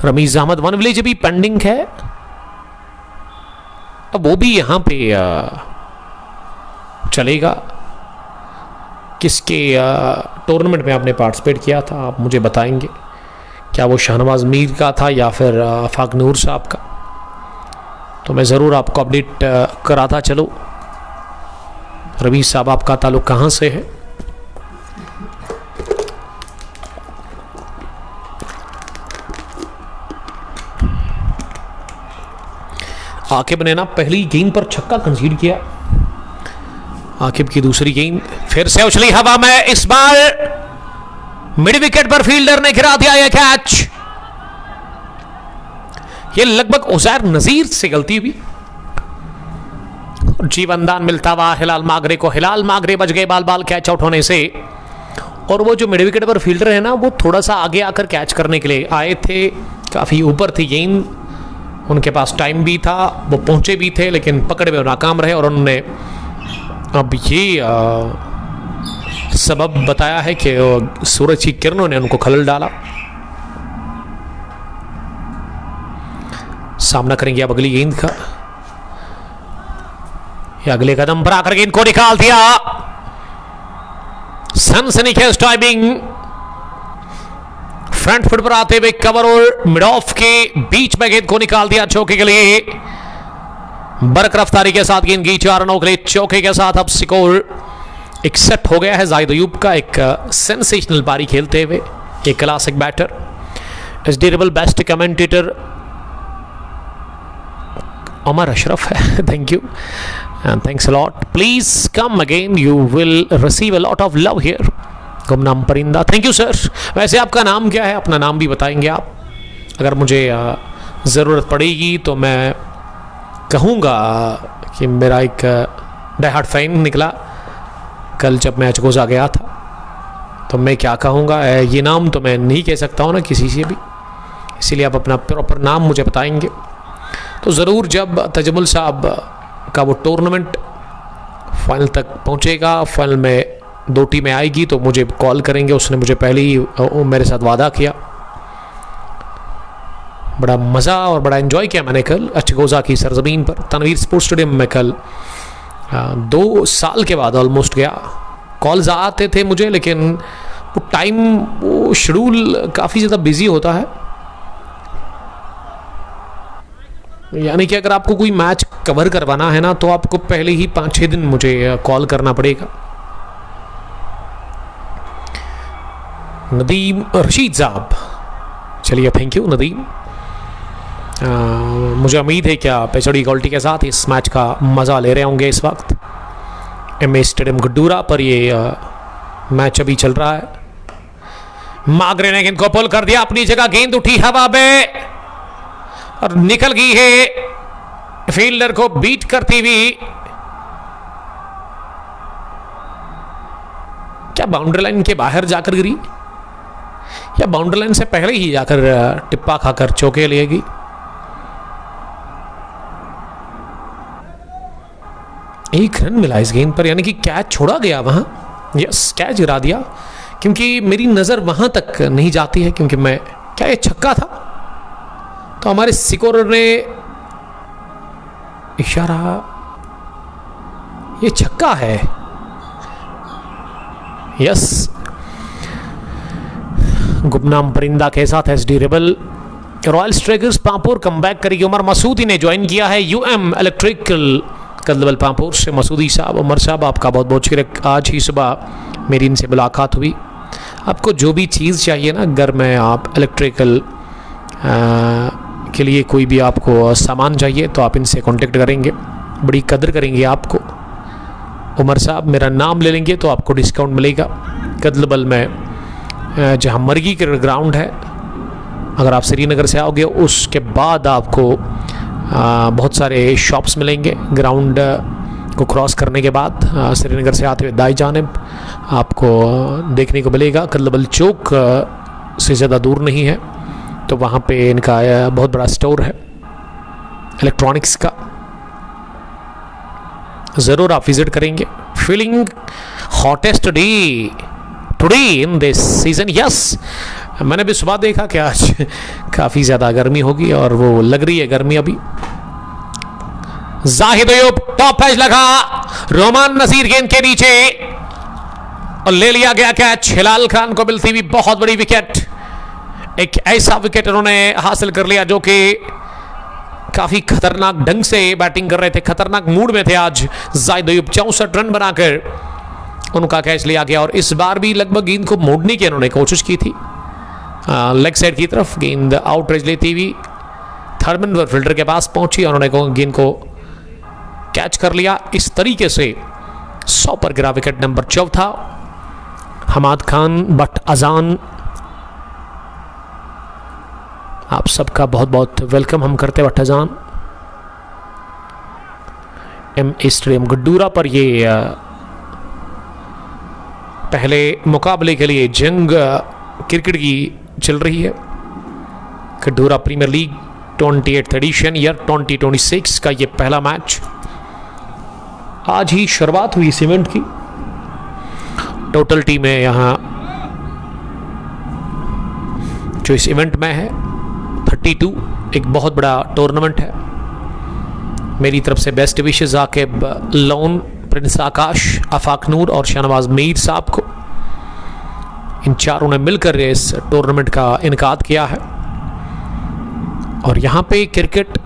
रमीज अहमद। 1 विलेज भी पेंडिंग है, अब वो भी यहां पे चलेगा। किसके टूर्नामेंट में आपने पार्टिसिपेट किया था आप मुझे बताएंगे, क्या वो शाहनवाज मीर का था या फिर आफाक नूर साहब का, तो मैं ज़रूर आपको अपडेट कराता चलो। रमीज साहब आपका ताल्लुक कहाँ से है? आकिब ने ना पहली गेंद पर छक्का कंसीड किया। आकिब की दूसरी गेंद फिर से उछली हवा में, इस बार मिड विकेट पर फील्डर ने गिरा दिया यह कैच। यह लगभग उज़ैर नज़ीर से गलती हुई, जीवनदान मिलता हुआ हिलाल मागरे को। हिलाल मागरे बच गए बाल बाल कैच आउट होने से। और वो जो मिड विकेट पर फील्डर है ना, वो थोड़ा सा आगे आकर कैच करने के लिए आए थे, काफ़ी ऊपर थी गेंद, उनके पास टाइम भी था, वो पहुंचे भी थे, लेकिन पकड़ में नाकाम रहे। और उन्होंने अब ये सबब बताया है कि सूरज की किरणों ने उनको खलल डाला। सामना करेंगे अब अगली गेंद का। ये अगले कदम पर आकर गेंद को निकाल दिया, सनसनीखेज टाइमिंग, फ्रंट फुट पर आते हुए कवर और मिड ऑफ के बीच में गेंद को निकाल दिया चौके के लिए। बरक रफ्तारी के साथ गेंद की 4 रनों के लिए चौके के साथ अब स्कोर 61 हो गया है। जाहिद अयूब का एक सेंसेशनल पारी खेलते हुए, एक classic batter. SD best commentator Amar Ashraf है, thank you and thanks a lot. Please come again, you will receive a lot of love here. गुमनाम परिंदा, थैंक यू सर। वैसे आपका नाम क्या है, अपना नाम भी बताएंगे आप? अगर मुझे ज़रूरत पड़ेगी तो मैं कहूँगा कि मेरा एक डाई हार्ड फैन निकला कल जब मैच गोज़ा गया था, तो मैं क्या कहूँगा, ये नाम तो मैं नहीं कह सकता हूँ ना किसी से भी, इसीलिए आप अपना प्रॉपर नाम मुझे बताएंगे तो ज़रूर जब तजमुल साहब का वो टूर्नामेंट फाइनल तक पहुंचेगा, फाइनल में 2 टीमें आएगी तो मुझे कॉल करेंगे। उसने मुझे पहले ही मेरे साथ वादा किया, बड़ा मज़ा और बड़ा एंजॉय किया मैंने कल अचगोज़ा की सरजमीन पर तनवीर स्पोर्ट्स स्टेडियम में। कल 2 साल के बाद ऑलमोस्ट गया। कॉल्स आते थे मुझे, लेकिन वो टाइम, वो शेड्यूल काफ़ी ज़्यादा बिजी होता है। यानी कि अगर आपको कोई मैच कवर करवाना है ना, तो आपको पहले ही 5-6 दिन मुझे कॉल करना पड़ेगा। नदीम रशीद साहब, चलिए थैंक यू नदीम। मुझे उम्मीद है कि आप एचडी क्वालिटी के साथ इस मैच का मज़ा ले रहे होंगे। इस वक्त एमए स्टेडियम गुड्डूरा पर ये मैच अभी चल रहा है। मागरे ने गेंद को पुल कर दिया अपनी जगह, गेंद उठी हवा में और निकल गई है फील्डर को बीट करती हुई। क्या बाउंड्री लाइन के बाहर जाकर गिरी या बाउंड्री लाइन से पहले ही जाकर टिप्पा खाकर चौके लेगी? एक रन मिला इस गेंद पर, यानी कि कैच छोड़ा गया वहां। यस, कैच गिरा दिया, क्योंकि मेरी नजर वहां तक नहीं जाती है, क्योंकि मैं, क्या ये छक्का था? तो हमारे स्कोरर ने इशारा, ये छक्का है। यस, गुमनाम परिंदा के साथ SD rebel royal strikers Pampore comeback करेगी। उमर मसूदी ने ज्वाइन किया है यूएम इलेक्ट्रिकल कदलबल पांपोर से। मसूदी साहब, उमर साहब, आपका बहुत बहुत शुक्रिया। आज ही सुबह मेरी इनसे मुलाकात हुई। आपको जो भी चीज़ चाहिए ना घर में, आप इलेक्ट्रिकल के लिए कोई भी आपको सामान चाहिए तो आप इनसे कांटेक्ट करेंगे, बड़ी कदर करेंगे आपको। उमर साहब मेरा नाम ले लेंगे तो आपको डिस्काउंट मिलेगा। कदलबल में जहाँ मरगी के ग्राउंड है, अगर आप श्रीनगर से आओगे उसके बाद आपको बहुत सारे शॉप्स मिलेंगे। ग्राउंड को क्रॉस करने के बाद श्रीनगर से आते हुए दाई जानिब आपको देखने को मिलेगा। कदलबल चौक से ज़्यादा दूर नहीं है, तो वहाँ पे इनका बहुत बड़ा स्टोर है इलेक्ट्रॉनिक्स का, ज़रूर आप विजिट करेंगे। Feeling hottest day today in this season. Yes, मैंने भी सुबह देखा कि आज काफ़ी ज़्यादा गर्मी होगी और वो लग रही है गर्मी अभी। जाहिद अयूब टॉप एज लगा, रोमान नसीर गेंद के नीचे और ले लिया गया कैच। हिलाल खान को मिलती हुई बहुत बड़ी विकेट। एक ऐसा विकेट उन्होंने हासिल कर लिया जो कि काफी खतरनाक ढंग से बैटिंग कर रहे थे, खतरनाक मूड में थे आज। जाहिद अयूब 64 रन बनाकर उनका कैच लिया गया और इस बार भी लगभग गेंद को मोड़ने की उन्होंने कोशिश की थी लेग साइड की तरफ। गेंद आउट रेंज लेती हुई थर्ड मैन फील्डर के पास पहुंची और उन्होंने गेंद को कैच कर लिया। इस तरीके से 100 पर गिरा wicket number 4। Hamad Khan but अजान, आप सबका बहुत बहुत वेलकम हम करते हैं। बट्टाजान एमए स्टेडियम गड्डूरा पर ये पहले मुकाबले के लिए जंग क्रिकेट की चल रही है। Gaddoora premier league 28th edition year 2026 का ये पहला मैच। आज ही शुरुआत हुई इस इवेंट की। टोटल टीमें यहाँ जो इस इवेंट में है 32, एक बहुत बड़ा टूर्नामेंट है। मेरी तरफ से best wishes Aqib Lone, Prince Akash, Afaq Noor और शाहनवाज मीर साहब को। इन चारों ने मिलकर इस टूर्नामेंट का इनकाद किया है और यहाँ पे क्रिकेट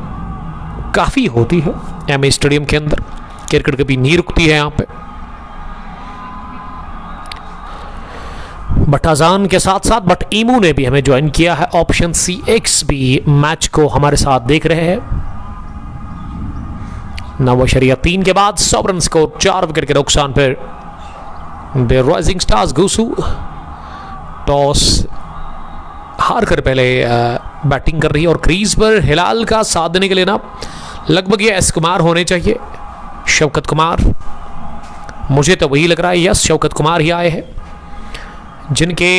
काफ़ी होती है। एमए स्टेडियम के अंदर क्रिकेट कभी नहीं रुकती है यहाँ पे। बटाजान के साथ साथ बट ईमू ने भी हमें ज्वाइन किया है। ऑप्शन CX भी मैच को हमारे साथ देख रहे हैं। नवाशरिया 3 के बाद 100 रन स्कोर, 4 विकेट के नुकसान पर the Rising Stars Gusu toss हार कर पहले बैटिंग कर रही है और क्रीज पर हिलाल का साथ देने के लिए ना लगभग ये एस कुमार होने चाहिए, शौकत कुमार। मुझे तो वही लग रहा है, यस शौकत कुमार ही आए हैं जिनके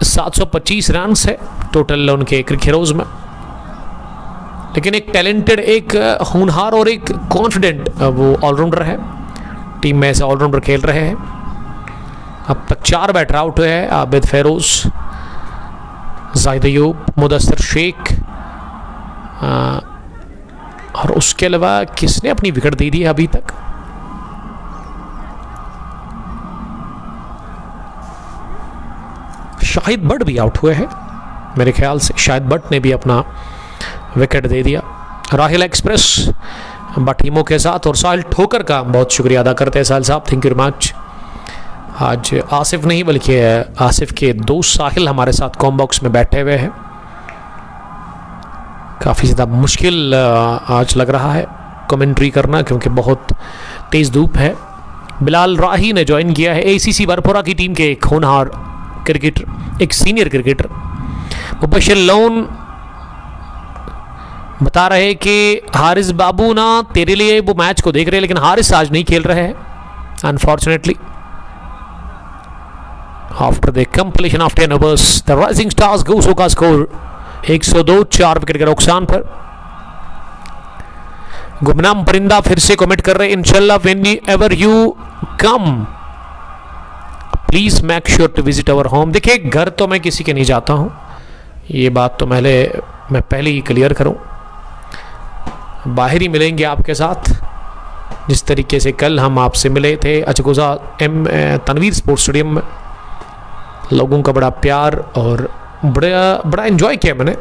725 रन है टोटल उनके क्रिकेट हीरोज में। लेकिन एक टैलेंटेड, एक होनहार और एक कॉन्फिडेंट वो ऑलराउंडर है। टीम में ऐसे ऑलराउंडर खेल रहे हैं। अब तक 4 बैटर आउट हुए हैं। आबिद फेरोज, जाहिद अयूब, मुदस्सिर शेख और उसके अलावा किसने अपनी विकेट दे दी है अभी तक? शाहिद बट भी आउट हुए हैं मेरे ख्याल से। शाहिद बट ने भी अपना विकेट दे दिया। राहिल एक्सप्रेस बटीमो के साथ और साहिल ठोकर का बहुत शुक्रिया अदा करते हैं साहिल साहब, थैंक यू वेरी मच। आज आसिफ नहीं बल्कि आसिफ के दोस्त साहिल हमारे साथ कॉम बॉक्स में बैठे हुए हैं। काफ़ी ज़्यादा मुश्किल आज लग रहा है कमेंट्री करना क्योंकि बहुत तेज़ धूप है। बिलाल राही ने ज्वाइन किया है ACC बरपुरा की टीम के एक होनहार क्रिकेटर, एक सीनियर क्रिकेटर। मुबशिर लोन बता रहे कि हारिस बाबू ना तेरे लिए वो मैच को देख रहे हैं लेकिन हारिस आज नहीं खेल रहे हैं unfortunately. After the completion of 10 overs the Rising Stars Guso का स्कोर 102, 4 विकेट के नुकसान पर। गुमनाम परिंदा फिर से कमेंट कर रहे हैं, इंशाल्लाह whenever you come please make sure to visit our home. देखिए घर तो मैं किसी के नहीं जाता हूँ, ये बात तो मैं पहले ही क्लियर करूँ। बाहर ही मिलेंगे आपके साथ जिस तरीके से कल हम आपसे मिले थे अचगोजा तनवीर स्पोर्ट्स स्टेडियम में। लोगों का बड़ा प्यार और बड़ा एंजॉय किया मैंने।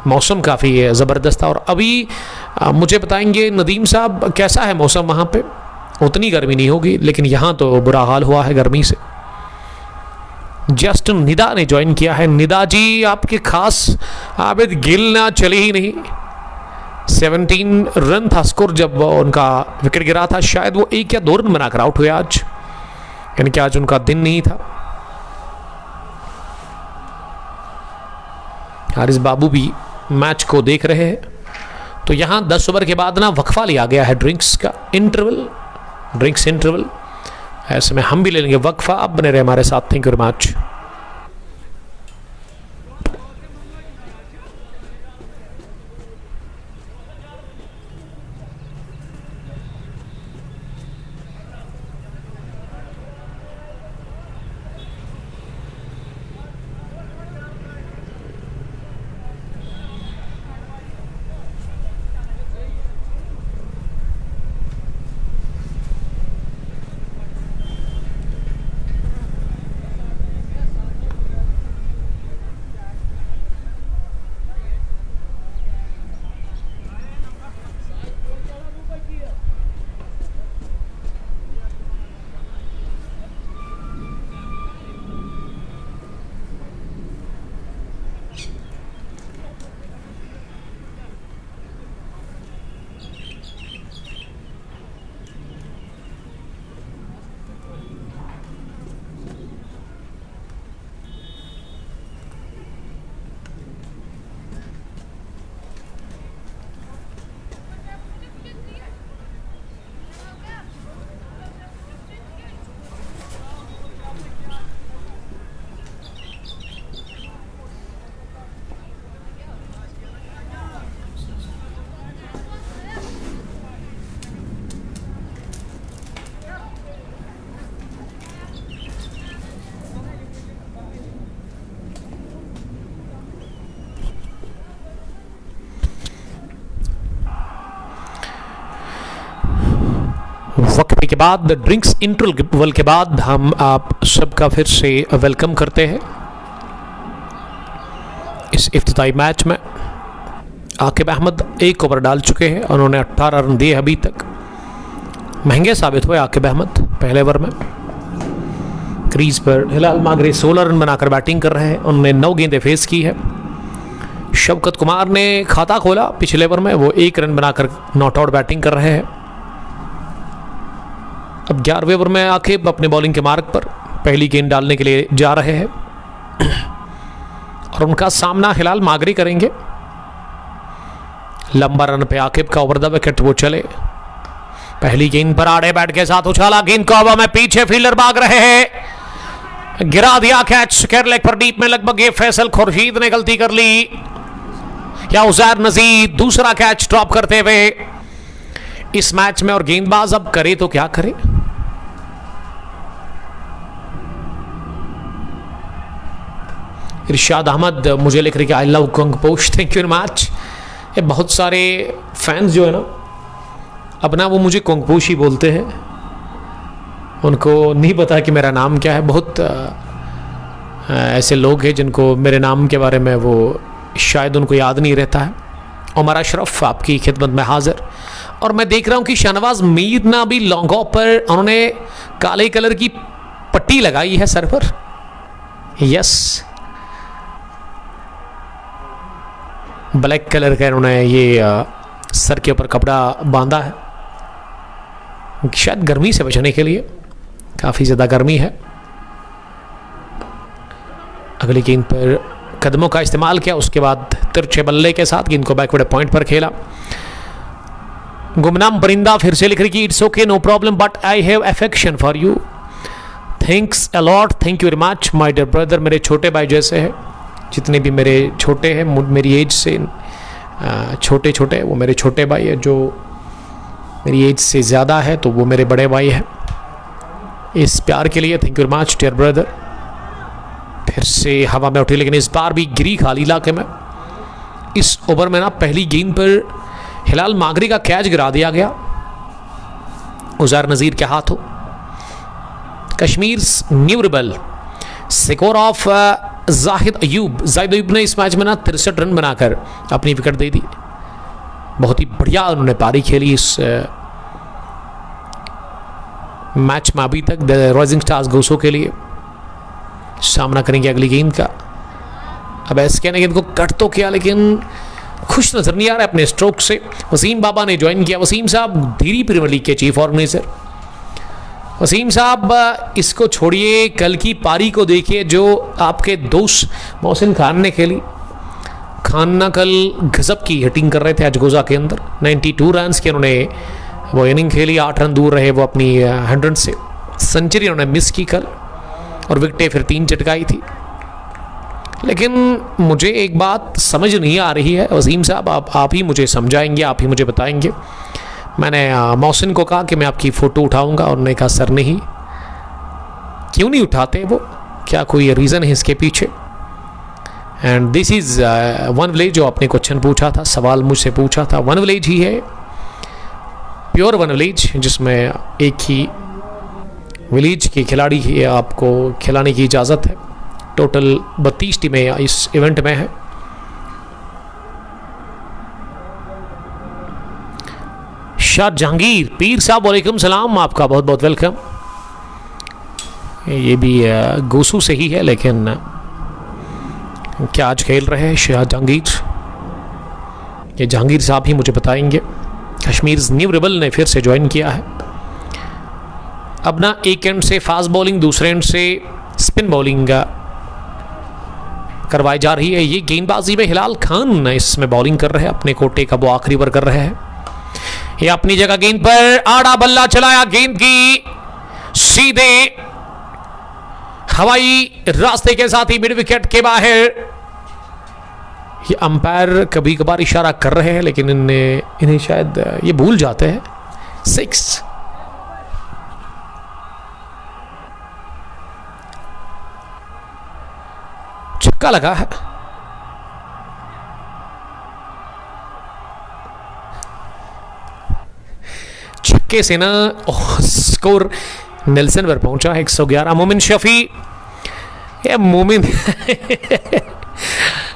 मौसम काफ़ी ज़बरदस्त था। और अभी मुझे बताएंगे नदीम साहब कैसा है मौसम वहाँ पे? उतनी गर्मी नहीं होगी, लेकिन यहाँ तो बुरा हाल हुआ है गर्मी से। जस्ट निदा ने ज्वाइन किया है। निदा जी, आपके खास आबिद गिल ना चले ही नहीं। 17 रन था स्कोर जब उनका विकेट गिरा था। शायद वो 1 या 2 रन बनाकर आउट हुए आज, यानी कि आज उनका दिन नहीं था। हारिस बाबू भी मैच को देख रहे हैं। तो यहाँ 10 ओवर के बाद ना वक्फा लिया गया है, ड्रिंक्स का इंटरवल, ड्रिंक्स इंटरवल। ऐसे में हम भी ले लेंगे वक्फा। अब बने रहे हमारे साथ। Thank you very much. वक्फे के बाद, ड्रिंक्स इंटरवल के बाद हम आप सबका फिर से वेलकम करते हैं इस इफ्तिताई मैच में। आकिब अहमद 1 ओवर डाल चुके हैं। उन्होंने 18 रन दिए अभी तक। महंगे साबित हुए आकिब अहमद पहले ओवर में। क्रीज पर हिलाल मागरे 16 रन बनाकर बैटिंग कर रहे हैं। उन्होंने 9 गेंदें फेस की है। शवकत कुमार ने खाता खोला पिछले ओवर में, वो 1 रन बनाकर नॉट आउट बैटिंग कर रहे हैं। अब 11वें ओवर में आकिब अपने बॉलिंग के मार्ग पर पहली गेंद डालने के लिए जा रहे हैं और उनका सामना हिलाल मागरी करेंगे। लंबा रन पे आकिब का ओवर द विकेट वो चले। पहली गेंद पर आड़े बैट के साथ उछाला, गेंद को हवा में, पीछे फील्डर भाग रहे हैं, गिरा दिया कैच स्क्वायर लेग पर डीप में। लगभग ये फैसल खुर्शीद ने गलती कर ली या उजैर नजीर दूसरा कैच ड्रॉप करते हुए इस मैच में। और गेंदबाज अब करे तो क्या करे? इरशाद अहमद मुझे लिख रहे कि I love Kangposh, thank you very much. ये बहुत सारे फैंस जो है ना, अब ना वो मुझे कंगपोश ही बोलते हैं। उनको नहीं पता कि मेरा नाम क्या है। बहुत ऐसे लोग हैं जिनको मेरे नाम के बारे में वो शायद उनको याद नहीं रहता है। उमर अशरफ आपकी खिदमत में हाजिर। और मैं देख रहा हूँ कि शाहनवाज मीर ना भी लॉन्ग ऑफ पर उन्होंने काले कलर की पट्टी लगाई है सर पर। यस, ब्लैक कलर का उन्होंने ये सर के ऊपर कपड़ा बांधा है, शायद गर्मी से बचने के लिए। काफ़ी ज़्यादा गर्मी है। अगली गेंद पर कदमों का इस्तेमाल किया, उसके बाद तिरछे बल्ले के साथ गेंद को बैकवर्ड पॉइंट पर खेला। गुमनाम परिंदा फिर से लिख रही कि it's okay, no problem, but I have affection for you, thanks a lot, thank you very much my dear brother. मेरे छोटे भाई जैसे हैं, जितने भी मेरे छोटे हैं, मेरी एज से छोटे छोटे, वो मेरे छोटे भाई है। जो मेरी एज से ज़्यादा है तो वो मेरे बड़े भाई है। इस प्यार के लिए thank you very much dear brother. फिर से हवा में उठी, लेकिन इस बार भी गिरी खाली इलाके में। इस ओवर में ना पहली गेंद पर हिलाल मागरी का कैच गिरा दिया गया उजैर नज़ीर के हाथों। Kashmir new rebel score of Zahid Ayub ने इस मैच में ना 63 रन बनाकर अपनी विकेट दे दी। बहुत ही बढ़िया उन्होंने पारी खेली इस मैच में अभी तक। राइजिंग स्टार्स गोसो के लिए सामना करेंगे अगली गेंद का। अब एसके ने गेंद को कट तो किया लेकिन खुश नजर नहीं आ रहा है अपने स्ट्रोक से। वसीम बाबा ने ज्वाइन किया। वसीम साहब धीरी प्रीमियर लीग के चीफ ऑर्गेनाइजर। वसीम साहब इसको छोड़िए, कल की पारी को देखिए जो आपके दोस्त मोहसिन खान ने खेली। खान ना कल गजब की हिटिंग कर रहे थे अजगोजा के अंदर। 92 रन की उन्होंने वो इनिंग खेली, 8 रन दूर रहे वो अपनी 100 से। सेंचुरी उन्होंने मिस की कल और विकेटें फिर 3 चटकाई थी। लेकिन मुझे एक बात समझ नहीं आ रही है वसीम साहब, आप ही मुझे समझाएंगे, आप ही मुझे बताएंगे। मैंने मोहसिन को कहा कि मैं आपकी फ़ोटो उठाऊंगा और उन्होंने कहा सर नहीं। क्यों नहीं उठाते वो, क्या कोई रीज़न है इसके पीछे? And this is one village जो आपने क्वेश्चन पूछा था, सवाल मुझसे पूछा था। वन विलेज ही है, प्योर वन विलेज, जिसमें एक ही विलेज के खिलाड़ी ही आपको खिलाने की इजाज़त है। टोटल 32 टीमें इस इवेंट में हैं। शाह जहांगीर पीर साहब वालेकुम सलाम, आपका बहुत बहुत वेलकम। ये भी गोसू से ही है लेकिन क्या आज खेल रहे हैं शाह जहांगीर, ये जहांगीर साहब ही मुझे बताएंगे। कश्मीर न्यू रिबल ने फिर से ज्वाइन किया है। अब ना एक एंड से फास्ट बॉलिंग, दूसरे एंड से स्पिन बॉलिंग करवाई जा रही है। ये गेंदबाजी में हिलाल खान इसमें बॉलिंग कर रहे हैं, अपने कोटे का वो आखिरी ओवर कर रहे हैं। ये अपनी जगह गेंद पर आड़ा बल्ला चलाया, गेंद की सीधे हवाई रास्ते के साथ ही मिड विकेट के बाहर। ये अंपायर कभी कभार इशारा कर रहे हैं लेकिन इन्हें शायद ये भूल जाते हैं। 6 छक्का लगा है। छक्के से ना स्कोर नेल्सन पर पहुंचा 111। मोमिन शफी, ये मोमिन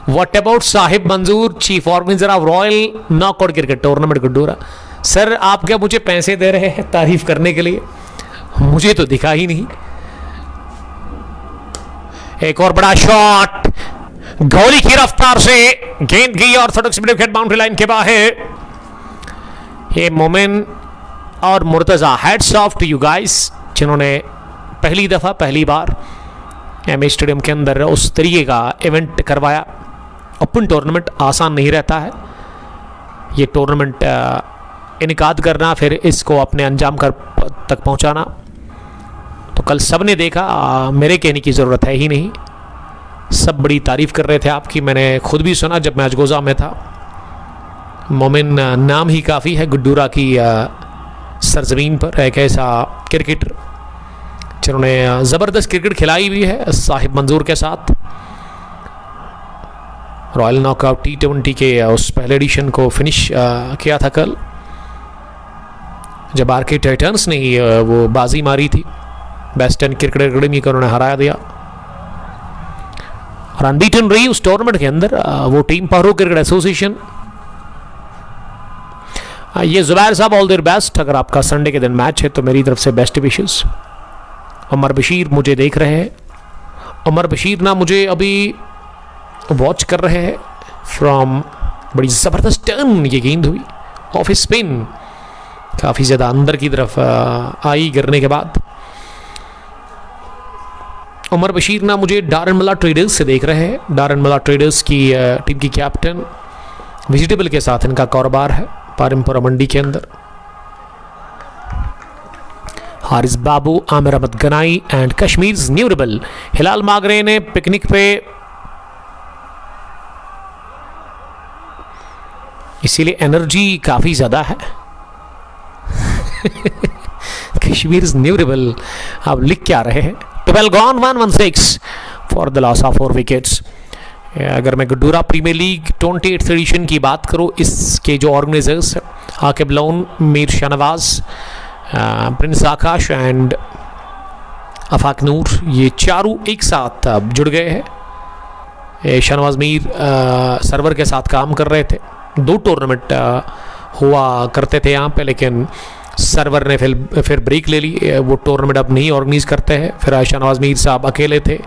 what about Sahib Manzoor, chief organiser of Royal knockout cricket tournament Guddoora. Sir आप क्या मुझे पैसे दे रहे हैं तारीफ करने के लिए? मुझे तो दिखा ही नहीं। एक और बड़ा शॉट, गोली की रफ्तार से गेंद की orthodox mid wicket boundary line के बाहर। ये मोमिन और Murtaza, hats off to you guys, जिन्होंने पहली दफ़ा पहली बार एमए स्टेडियम के अंदर उस तरीके का इवेंट करवाया। ओपन टूर्नामेंट आसान नहीं रहता है, ये टूर्नामेंट इनकाद करना फिर इसको अपने अंजाम तक पहुंचाना। तो कल सब ने देखा, मेरे कहने की ज़रूरत है ही नहीं, सब बड़ी तारीफ़ कर रहे थे आपकी। मैंने खुद भी सुना जब मैं अजगोजा में था। मोमिन नाम ही काफ़ी है गुड्डूरा की सरजमीन पर, एक ऐसा क्रिकेटर जिन्होंने ज़बरदस्त क्रिकेट खिलाई भी है साहिब मंजूर के साथ। रॉयल नॉकआउट T20 के उस पहले एडिशन को फिनिश किया था कल, जब आरके टाइटन्स ने वो बाजी मारी थी। वेस्टर्न क्रिकेट अकेडमी को उन्होंने हराया दिया और अनबीटन रही उस टूर्नामेंट के अंदर वो टीम पारो क्रिकेट एसोसिएशन। ये जुबैर साहब ऑल देयर बेस्ट। अगर आपका संडे के दिन मैच है तो मेरी तरफ से बेस्ट विशेस। उमर बशीर मुझे देख रहे हैं। उमर बशीर ना मुझे अभी वॉच कर रहे हैं फ्रॉम, बड़ी ज़बरदस्त टर्न ये गेंद हुई ऑफ स्पिन, काफ़ी ज़्यादा अंदर की तरफ आई गिरने के बाद। उमर बशीर ना मुझे डारनमला ट्रेडर्स से देख रहे हैं। डारनमला ट्रेडर्स की टीम की कैप्टन, वेजिटेबल के साथ इनका कारोबार है पारमपुरा मंडी के अंदर। हारिस बाबू, Aamir Ahmad Ganai and Kashmir new rebel. हिलाल मागरे ने पिकनिक पे, इसीलिए एनर्जी काफ़ी ज़्यादा है। कश्मीर न्यू रिबल आप लिख क्या रहे हैं? 12 gone 116 for the loss of 4 wickets. अगर मैं गुड्डूरा प्रीमियर लीग 28th एडिशन की बात करूँ, इसके जो organisers Aqib Lone, Mir Shahnawaz, Prince Akash and Afaq Noor, ये चारों एक साथ अब जुड़ गए हैं शहनवाज मीर सर्वर के साथ काम कर रहे थे। 2 टूर्नामेंट हुआ करते थे यहाँ पे, लेकिन सर्वर ने फिर ब्रेक ले ली, वो टूर्नामेंट अब नहीं ऑर्गेनाइज करते हैं। फिर शहनवाज मीर साहब अकेले थे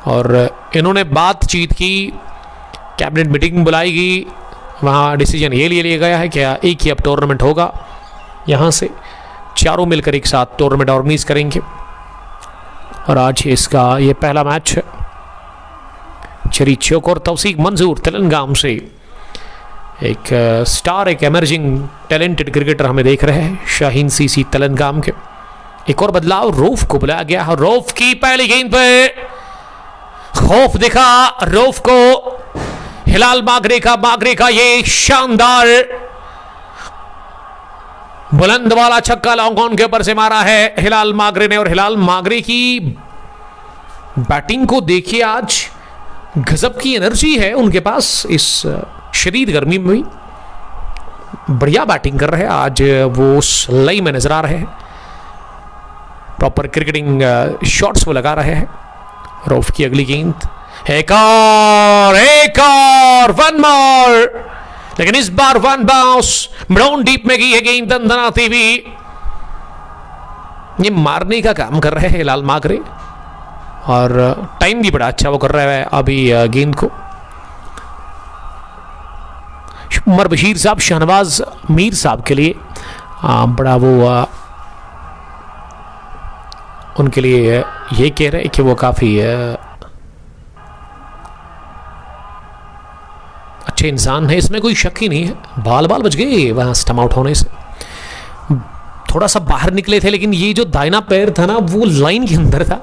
और इन्होंने बातचीत की, कैबिनेट मीटिंग बुलाई गई, वहाँ डिसीजन ये ले लिया गया है कि एक ही अब टूर्नामेंट होगा, यहाँ से चारों मिलकर एक साथ टूर्नामेंट ऑर्गेनाइज करेंगे। और आज इसका ये पहला मैच है। जेरी चियोको और तौसीक मंजूर तेलंगाना से एक स्टार, एक एमर्जिंग टैलेंटेड क्रिकेटर हमें देख रहे हैं शाहीन सीसी तेलंगाना के। एक और बदलाव, रऊफ को बुलाया गया है। रऊफ की पहली गेंद पे खौफ दिखा रऊफ को, हिलाल मागरे का ये शानदार बुलंद वाला छक्का लॉन्ग ऑन के ऊपर से मारा है हिलाल मागरे ने। और हिलाल मागरे की बैटिंग को देखिए, आज गजब की एनर्जी है उनके पास, इस शदीद गर्मी में भी बढ़िया बैटिंग कर रहे हैं। आज वो उस लय में नजर आ रहे हैं, प्रॉपर क्रिकेटिंग शॉट्स वो लगा रहे हैं। रऊफ की अगली गेंद, एक और वन मोर, लेकिन इस बार वन बाउंस ब्राउन डीप में की है गेंद दंदनाती हुई। ये मारने का काम कर रहे हैं हिलाल मागरे और टाइम भी बड़ा अच्छा वो कर रहा है अभी गेंद को। उमर बशीर साहब शहनवाज मीर साहब के लिए बड़ा वो उनके लिए ये कह रहे हैं कि वो काफ़ी अच्छे इंसान है, इसमें कोई शक ही नहीं है। बाल बच गए वहाँ स्टम आउट होने से, थोड़ा सा बाहर निकले थे, लेकिन ये जो दाहिना पैर था ना वो लाइन के अंदर था।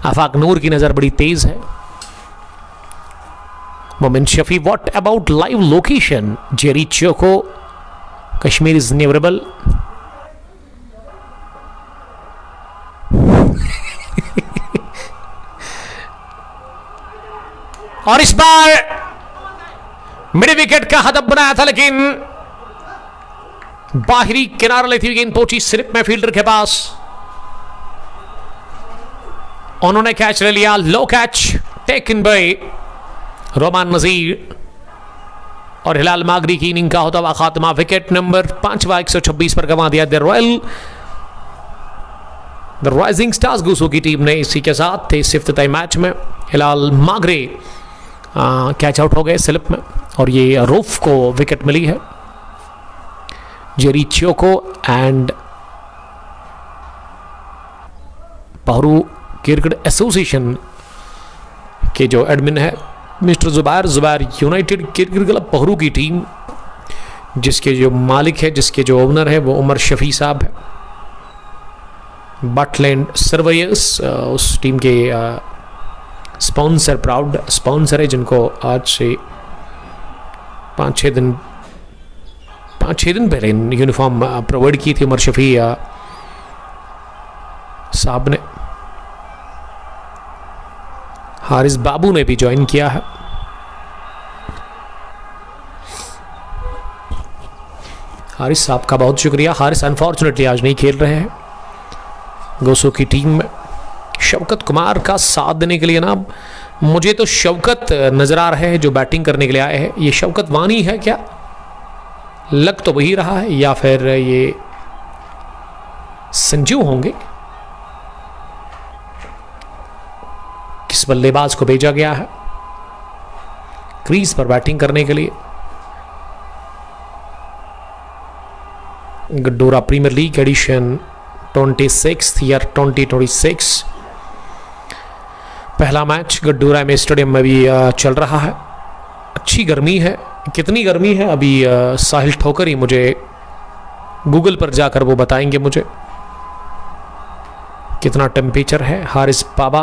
आफाक नूर की नज़र बड़ी तेज़ है। Momin Shafi, what about live location? Jerry Chioko, Kashmir is नेवरेबल। और इस बार मिड विकेट का हदफ बनाया था, लेकिन बाहरी किनारा लेती हुई गेंद पहुंची स्लिप में फील्डर के पास, उन्होंने कैच ले लिया। लो कैच टेकन बाय रोमान नजीर और हिलाल मागरी की इनिंग का होता हुआ खात्मा। विकेट नंबर 5वां 126 पर गंवा दिया द राइजिंग स्टार्स गुसो की टीम ने। इसी के साथ इस इफ्तिताई मैच में हिलाल मागरे कैच आउट हो गए स्लिप में और ये रऊफ को विकेट मिली है। Jerry Chioko and Pahru cricket association के जो एडमिन है mister Zubair united cricket club Pahru की टीम, जिसके जो मालिक है, जिसके जो ओनर है वो उमर शफी साहब है। बटलैंड सर्वेयर्स उस टीम के स्पॉन्सर, प्राउड स्पॉन्सर है, जिनको आज से 5-6 दिन पहले यूनिफॉर्म प्रोवाइड की थी उमर शफी साहब ने। हारिस बाबू ने भी ज्वाइन किया है। हारिस साहब का बहुत शुक्रिया। हारिस अनफॉर्चुनेटली आज नहीं खेल रहे हैं गोसो की टीम में। शौकत कुमार का साथ देने के लिए ना, मुझे तो शौकत नजर आ रहे हैं जो बैटिंग करने के लिए आए हैं। ये शौकत वानी है क्या? लग तो वही रहा है, या फिर ये संजू होंगे। किस बल्लेबाज को भेजा गया है क्रीज पर बैटिंग करने के लिए? गड्डोरा प्रीमियर लीग एडिशन 26 ईयर 2026 पहला मैच गड्डोरा में स्टेडियम में भी चल रहा है। अच्छी गर्मी है। कितनी गर्मी है अभी साहिल ठोकर ही मुझे गूगल पर जाकर वो बताएंगे मुझे कितना टेम्परेचर है। हारिस बाबा,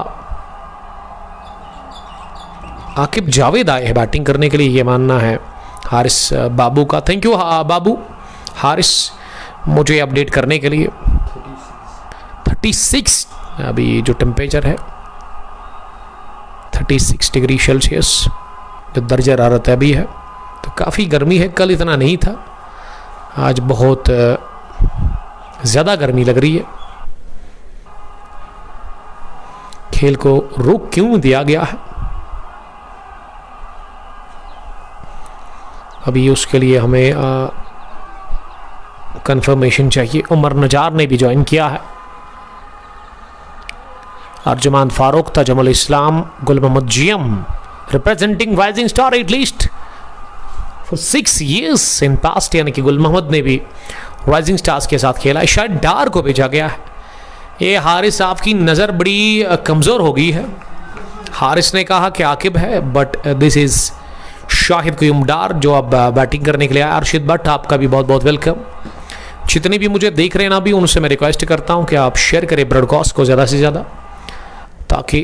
आकिब जावेद आए हैं बैटिंग करने के लिए, ये मानना है हारिस बाबू का। थैंक यू बाबू हारिस मुझे अपडेट करने के लिए। 36 अभी जो टेम्परेचर है 36 डिग्री सेल्सियस जो दर्जा हरारत अभी है, तो काफ़ी गर्मी है। कल इतना नहीं था, आज बहुत ज़्यादा गर्मी लग रही है। खेल को रोक क्यों दिया गया है? अभी उसके लिए हमें कंफर्मेशन चाहिए। उमर नजार ने भी ज्वाइन किया है। अर्जुमान Farooq, Tajamul Islam, Gul Mohammad GM representing rising star at least for 6 years in past, यानी कि गुल मोहम्मद ने भी राइजिंग स्टार्स के साथ खेला है। शायद डार को भेजा गया है। ये हारिस साहब की नज़र बड़ी कमज़ोर हो गई है। हारिस ने कहा कि आकिब है, but this is Shahid Qayoom Dar जो अब बैटिंग करने के लिए आया। अर्शिद भट्ट, आपका भी बहुत बहुत वेलकम। जितने भी मुझे देख रहे हैं ना अभी, उनसे मैं रिक्वेस्ट करता हूं कि आप शेयर करें ब्रॉडकास्ट को ज़्यादा से ज़्यादा, ताकि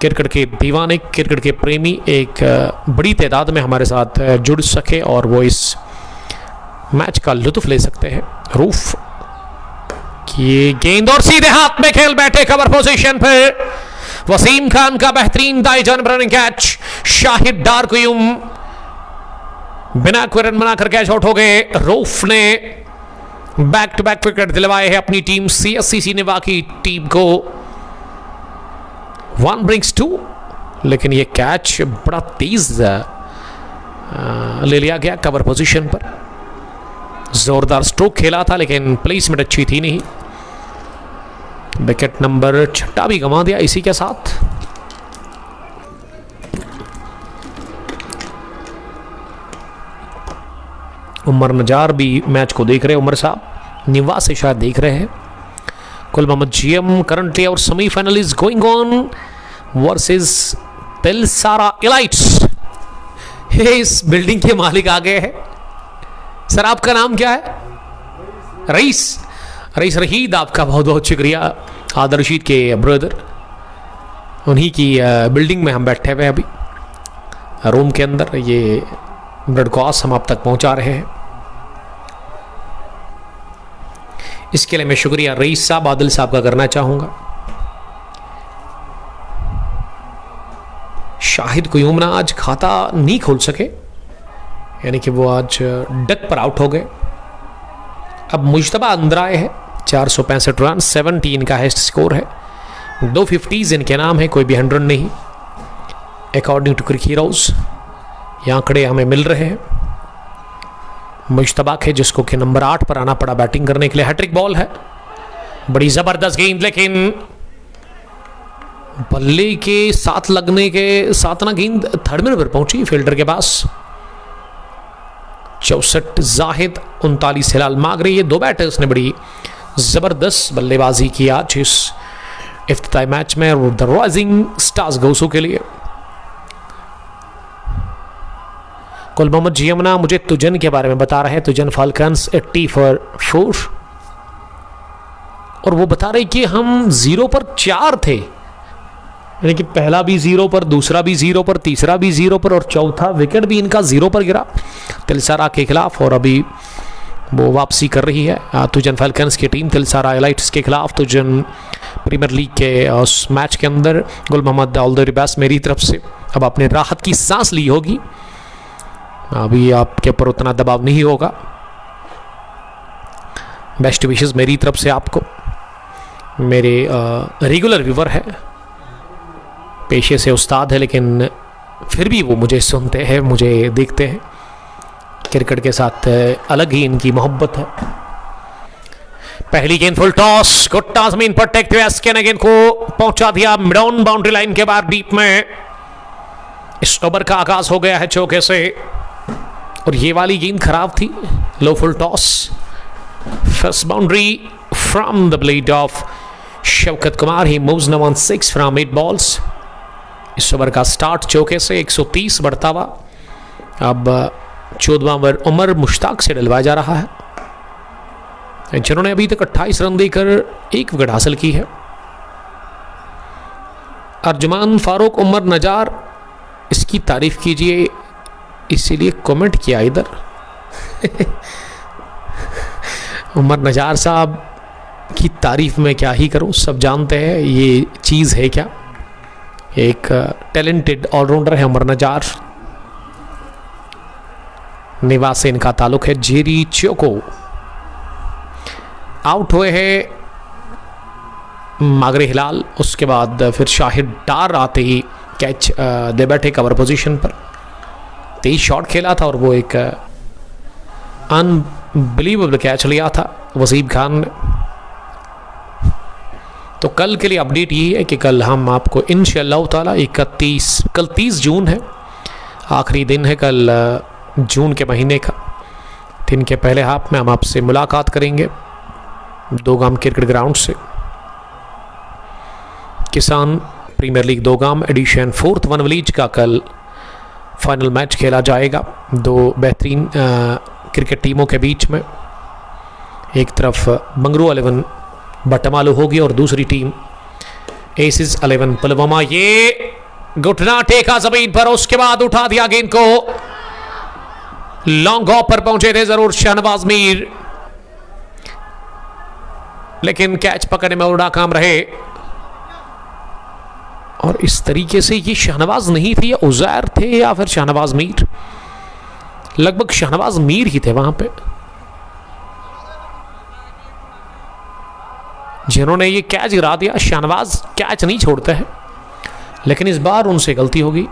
क्रिकेट के दीवाने, क्रिकेट के प्रेमी एक बड़ी तादाद में हमारे साथ जुड़ सके और वो इस मैच का लुत्फ ले सकते हैं। रूफ की गेंद और सीधे हाथ में खेल बैठे कवर पोजीशन पर वसीम खान का बेहतरीन दाई जानब रनिंग कैच। शाहिद डार क्यूम बिना कोई रन बनाकर कैच आउट हो गए। रूफ ने बैक टू बैक विकेट दिलवाए हैं अपनी टीम CSC सिनेमा की टीम को। 1 brings 2, लेकिन ये कैच बड़ा तेज ले लिया गया कवर पोजीशन पर। जोरदार स्ट्रोक खेला था लेकिन प्लेसमेंट अच्छी थी नहीं। विकेट नंबर 6 भी गंवा दिया इसी के साथ। उमर नजार भी मैच को देख रहे हैं। उमर साहब निवास से शायद देख रहे हैं। गुल मोहम्मद जीएम करंटली और semifinal is going on versus Tilsara elites. इस बिल्डिंग के मालिक आ गए हैं। सर आपका नाम क्या है? रईस रहीद, आपका बहुत बहुत शुक्रिया। आदर रशीद के ब्रदर, उन्हीं की बिल्डिंग में हम बैठे हुए अभी रूम के अंदर। ये ब्रॉडकास्ट हम आप तक पहुंचा रहे हैं। इसके लिए मैं शुक्रिया रईस साहब, आदिल साहब का करना चाहूंगा। शाहिद क्यूम ना आज खाता नहीं खोल सके, यानी कि वो आज डक पर आउट हो गए। अब मुश्तबा अंदर आए हैं। 465 रन, 17 का हाईएस्ट स्कोर है। 2 50s इनके नाम है, कोई भी 100 नहीं अकॉर्डिंग टू क्रिक हीरोज। ये आंकड़े हमें मिल रहे हैं। मुश्तबा है जिसको कि नंबर 8 पर आना पड़ा बैटिंग करने के लिए। हैट्रिक बॉल है, बड़ी जबरदस्त गेंद, लेकिन बल्ले के साथ लगने के साथ ना गेंद थर्ड मिनट पर पहुंची फील्डर के पास। 64 जाहिद, 39 हिलाल मागरे। ये 2 बैटर्स ने बड़ी जबरदस्त बल्लेबाजी की आज इस इफ्तिताई मैच में द राइजिंग स्टार्स गौसू के लिए। गुल मोहम्मद जीएमना मुझे तुजन के बारे में बता रहे हैं। तुजन फाल्कन्स 80 for 4, और वो बता रहे कि हम 0 पर 4 थे, यानी कि पहला भी 0 पर, दूसरा भी 0 पर, तीसरा भी 0 पर और चौथा विकेट भी इनका 0 पर गिरा तिलसारा के खिलाफ। और अभी वो वापसी कर रही है तुजन फाल्कन्स की टीम तिलसारा एलाइट्स के खिलाफ। तुजन प्रीमियर लीग के उस मैच के अंदर गुल मोहम्मद ऑल द बेस्ट मेरी तरफ से। अब आपने राहत की सांस ली होगी, अभी आपके ऊपर उतना दबाव नहीं होगा। बेस्ट विशेस मेरी तरफ से आपको। मेरे रेगुलर व्यूवर है, पेशे से उस्ताद है, लेकिन फिर भी वो मुझे सुनते हैं, मुझे देखते हैं। क्रिकेट के साथ अलग ही इनकी मोहब्बत है। पहली गेंद फुल टॉस, गुड टॉस जमीन पर टेकते हुए एसके ने गेंद को पहुंचा दिया मिड ऑन बाउंड्री लाइन के बाद डीप में। इस ओवर का आगाज हो गया है चौके से, और ये वाली गेंद खराब थी। Low full toss, first boundary from the blade of Shaukat Kumar. He moves now on 6 from 8 balls. इस ओवर का स्टार्ट चौके से 130 बढ़ता हुआ अब 14वां ओवर उमर मुश्ताक से डलवाया जा रहा है, जिन्होंने अभी तक 28 रन देकर 1 विकेट हासिल की है। अर्जुमान फारूक, उमर नजार, इसकी तारीफ कीजिए, इसीलिए कमेंट किया इधर। उमर नजार साहब की तारीफ में क्या ही करूं, सब जानते हैं ये चीज़ है क्या। एक टैलेंटेड ऑलराउंडर है उमर नजार। निवास से इनका ताल्लुक है। जेरी चोको आउट हुए हैं मागरे हिलाल। उसके बाद फिर शाहिद डार आते ही कैच दे बैठे कवर पोजीशन पर। तेज शॉट खेला था और वो एक अनबिलीवेबल कैच लिया था वसीम खान ने। तो कल के लिए अपडेट ये है कि कल हम आपको इंशाअल्लाह ताला 30 जून है, आखिरी दिन है कल जून के महीने का। दिन के पहले हाफ में हम आपसे मुलाकात करेंगे दोगाम क्रिकेट ग्राउंड से। Kisan premier league Dogam edition 4th one village का कल फाइनल मैच खेला जाएगा। दो बेहतरीन क्रिकेट टीमों के बीच में, एक तरफ बंगरू 11 बटमालू होगी और दूसरी टीम एसिस 11 पुलवामा। ये घुटना टेका जमीन पर, उसके बाद उठा दिया गेंद को, लॉन्ग ऑफ पर पहुंचे थे जरूर शहनवाज मीर, लेकिन कैच पकड़ने में नाकाम रहे। और इस तरीके से ये शहनवाज नहीं थे, या उजैर थे या फिर शहनवाज मीर, लगभग शहनवाज मीर ही थे वहां पे जिन्होंने ये कैच गिरा दिया। शहनवाज कैच नहीं छोड़ते हैं, लेकिन इस बार उनसे गलती होगी।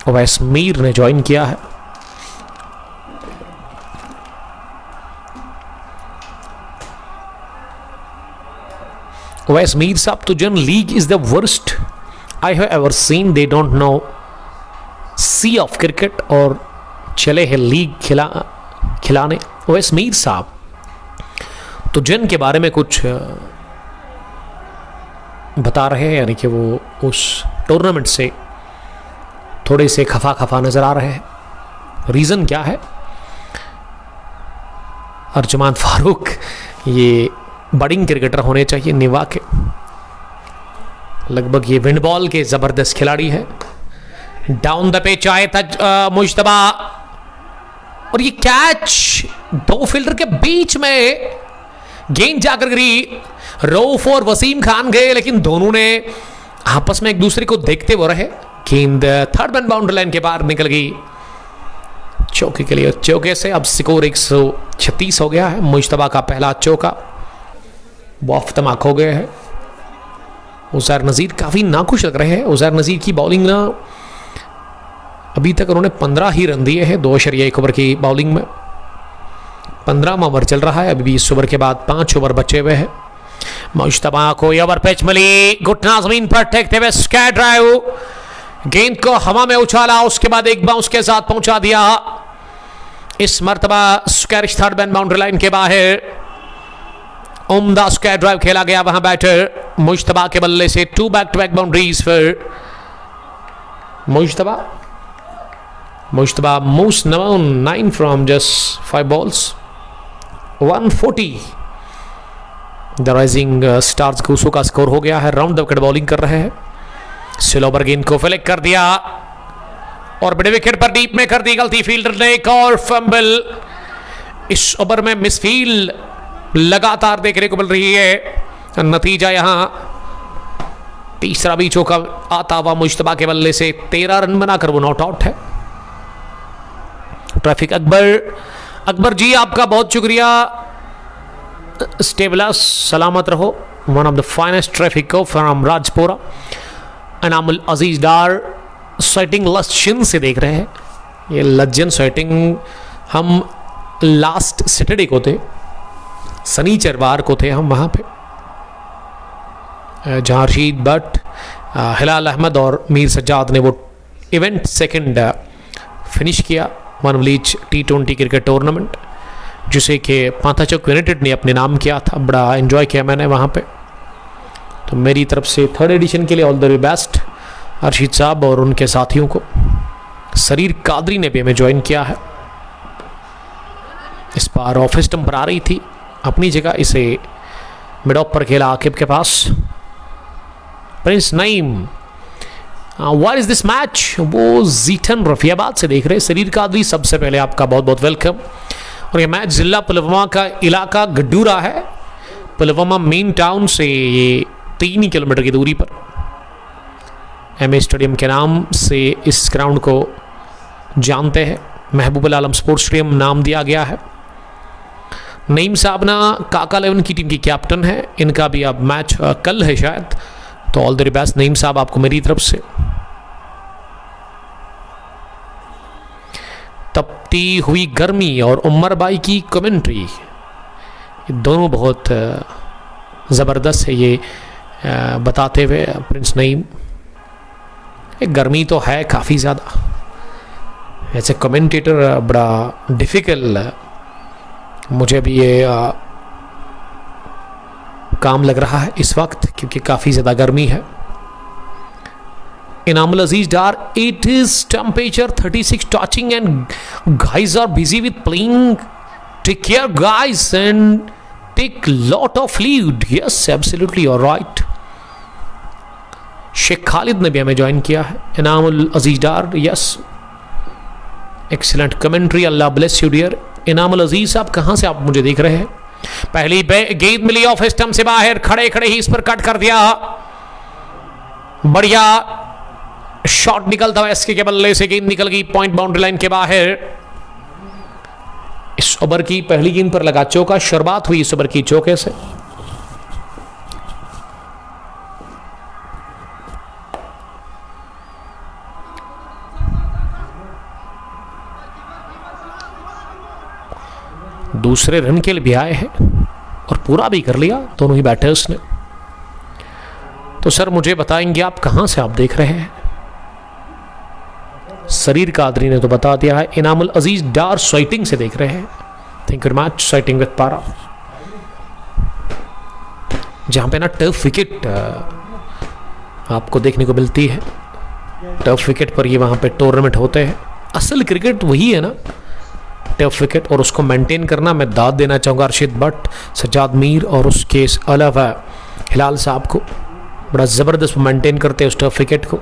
ओवैस मीर ने ज्वाइन किया है। ओवैस मीर साहब तो जन league is the worst I have ever seen. They don't know C of cricket और चले हैं लीग खिलाने। ओवैस मीर साहब तो जन के बारे में कुछ बता रहे हैं, यानी कि वो उस टूर्नामेंट से थोड़े से खफा नजर आ रहे हैं। रीज़न क्या है? अर्जुमान फारूक ये बडिंग क्रिकेटर होने चाहिए, निवा के लगभग ये विंड बॉल के ज़बरदस्त खिलाड़ी है। डाउन द पिच आए था मुश्तबा, और ये कैच दो फील्डर के बीच में गेंद जाकर गिरी। रऊफ और वसीम खान गए, लेकिन दोनों ने आपस में एक दूसरे को देखते हुए रहे। गेंद थर्ड मैन बाउंड्री लाइन के बाहर निकल गई चौके के लिए। चौके से अब स्कोर 136 हो गया है। मुश्तबा का पहला चौका वो अफ्तमाक हो गए हैं। उजैर नज़ीर काफ़ी नाखुश लग रहे हैं। उजैर नज़ीर की बॉलिंग ना अभी तक उन्होंने 15 ही रन दिए हैं 2.1 ओवर की बॉलिंग में। 15वां ओवर चल रहा है, अभी 20 ओवर के बाद 5 ओवर बचे हुए हैं। मुश्तबा को ओवर पिच मिली, घुटना जमीन पर टेकते हुए स्क्वायर ड्राइव, गेंद को हवा में उछाला, उसके बाद एक बाउंस के साथ पहुंचा दिया। इस मर्तबा square third man boundary line के बाहर उम्दा स्क्वायर ड्राइव खेला गया। वहां बैटर मुश्तबा के बल्ले से 2 बैक-टू-बैक बाउंड्रीज फिर Mushtaba most number 9 from just 5 balls 140। The Rising Stars Kuso का स्कोर हो गया है। राउंड द विकेट बॉलिंग कर रहे हैं। स्लोवर गेंद को फ्लिक कर दिया और बड़े विकेट पर डीप में कर दी गलती फील्डर ने। एक और फंबल इस ओवर में मिसफील्ड लगातार देखने को मिल रही है। नतीजा यहां तीसरा भी चौका आता हुआ मुश्तबा के बल्ले से 13 रन बनाकर वो नॉट आउट है। ट्रैफिक अकबर जी आपका बहुत शुक्रिया। स्टेबला सलामत रहो। One of the finest traffic from Rajpura. Inamul Aziz Dar sitting Laschin से देख रहे हैं। ये लज्जन सेटिंग हम लास्ट सैटरडे को थे, शनिचरवार को थे हम वहाँ पे, जहाँ रशीद भट्ट, हिलाल अहमद और मीर सज्जाद ने वो इवेंट सेकंड फिनिश किया one village T20 cricket tournament, जिसे कि पांथाचौक यूनाइटेड ने अपने नाम किया था। बड़ा एंजॉय किया मैंने वहाँ पे। तो मेरी तरफ से 3rd एडिशन के लिए all the way best Arshid साहब और उनके साथियों को। सरीर कादरी ने भी हमें ज्वाइन किया है। इस बार ऑफ स्टंप पर आ रही थी अपनी जगह, इसे मिड ऑफ पर खेला आकिब के पास। Prince Naeem, what is this match? वो जीठन रफियाबाद से देख रहे हैं। सरीर कादरी, सबसे पहले आपका बहुत बहुत वेलकम। और ये मैच जिला पुलवामा का इलाका गड्डूरा है। पुलवामा मेन टाउन से ये 3 किलोमीटर की दूरी पर एमए स्टेडियम के नाम से इस ग्राउंड को जानते हैं। महबूब आलम स्पोर्ट्स स्टेडियम नाम दिया गया है। नईम साहब ना काका 11 की टीम की कैप्टन है। इनका भी अब मैच कल है शायद। तो ऑल द बेस्ट नईम साहब आपको मेरी तरफ से। तपती हुई गर्मी और उमर भाई की कमेंट्री, ये दोनों बहुत ज़बरदस्त है। ये बताते हुए प्रिंस नईम, गर्मी तो है काफ़ी ज़्यादा, ऐसे कमेंटेटर बड़ा डिफ़िकल्ट मुझे भी ये काम लग रहा है इस वक्त, क्योंकि काफ़ी ज़्यादा गर्मी है। Inamul Aziz Dar, it is temperature 36 touching and guys are busy with playing. Take care guys and take lot of fluid. Yes, absolutely, you're right. Sheikh Khalid ने भी हमें ज्वाइन किया है। Inamul Aziz Dar, yes, excellent commentary, Allah bless you dear. Inamul Aziz Sahab कहाँ से आप मुझे देख रहे हैं? पहली गेंद मिली ऑफ स्टंप से बाहर, खड़े खड़े ही इस पर कट कर दिया, बढ़िया शॉट निकलता हुआ एसके के बल्ले से, गेंद निकल गई पॉइंट बाउंड्री लाइन के बाहर। इस ओवर की पहली गेंद पर लगा चौका, शुरुआत हुई इस ओवर की चौके से। दूसरे रन के लिए भी आए हैं और पूरा भी कर लिया दोनों ही बैटर्स ने। तो सर मुझे बताएंगे आप कहां से आप देख रहे हैं? शरीर कादरी ने तो बता दिया है। इनामुल अजीज डार स्वेटिंग से देख रहे हैं। Thank you match, sweating with पारा, जहां पे ना टफ विकेट आपको देखने को मिलती है। टफ विकेट पर ये वहां पे टूर्नामेंट होते हैं। असल क्रिकेट वही है ना, टफ विकेट, और उसको मेंटेन करना। मैं दाद देना चाहूँगा अर्शिद भट्ट, सज्जाद मीर और उसके अलावा हिलाल साहब को, बड़ा ज़बरदस्त मेंटेन करते हैं उस टफ विकेट को।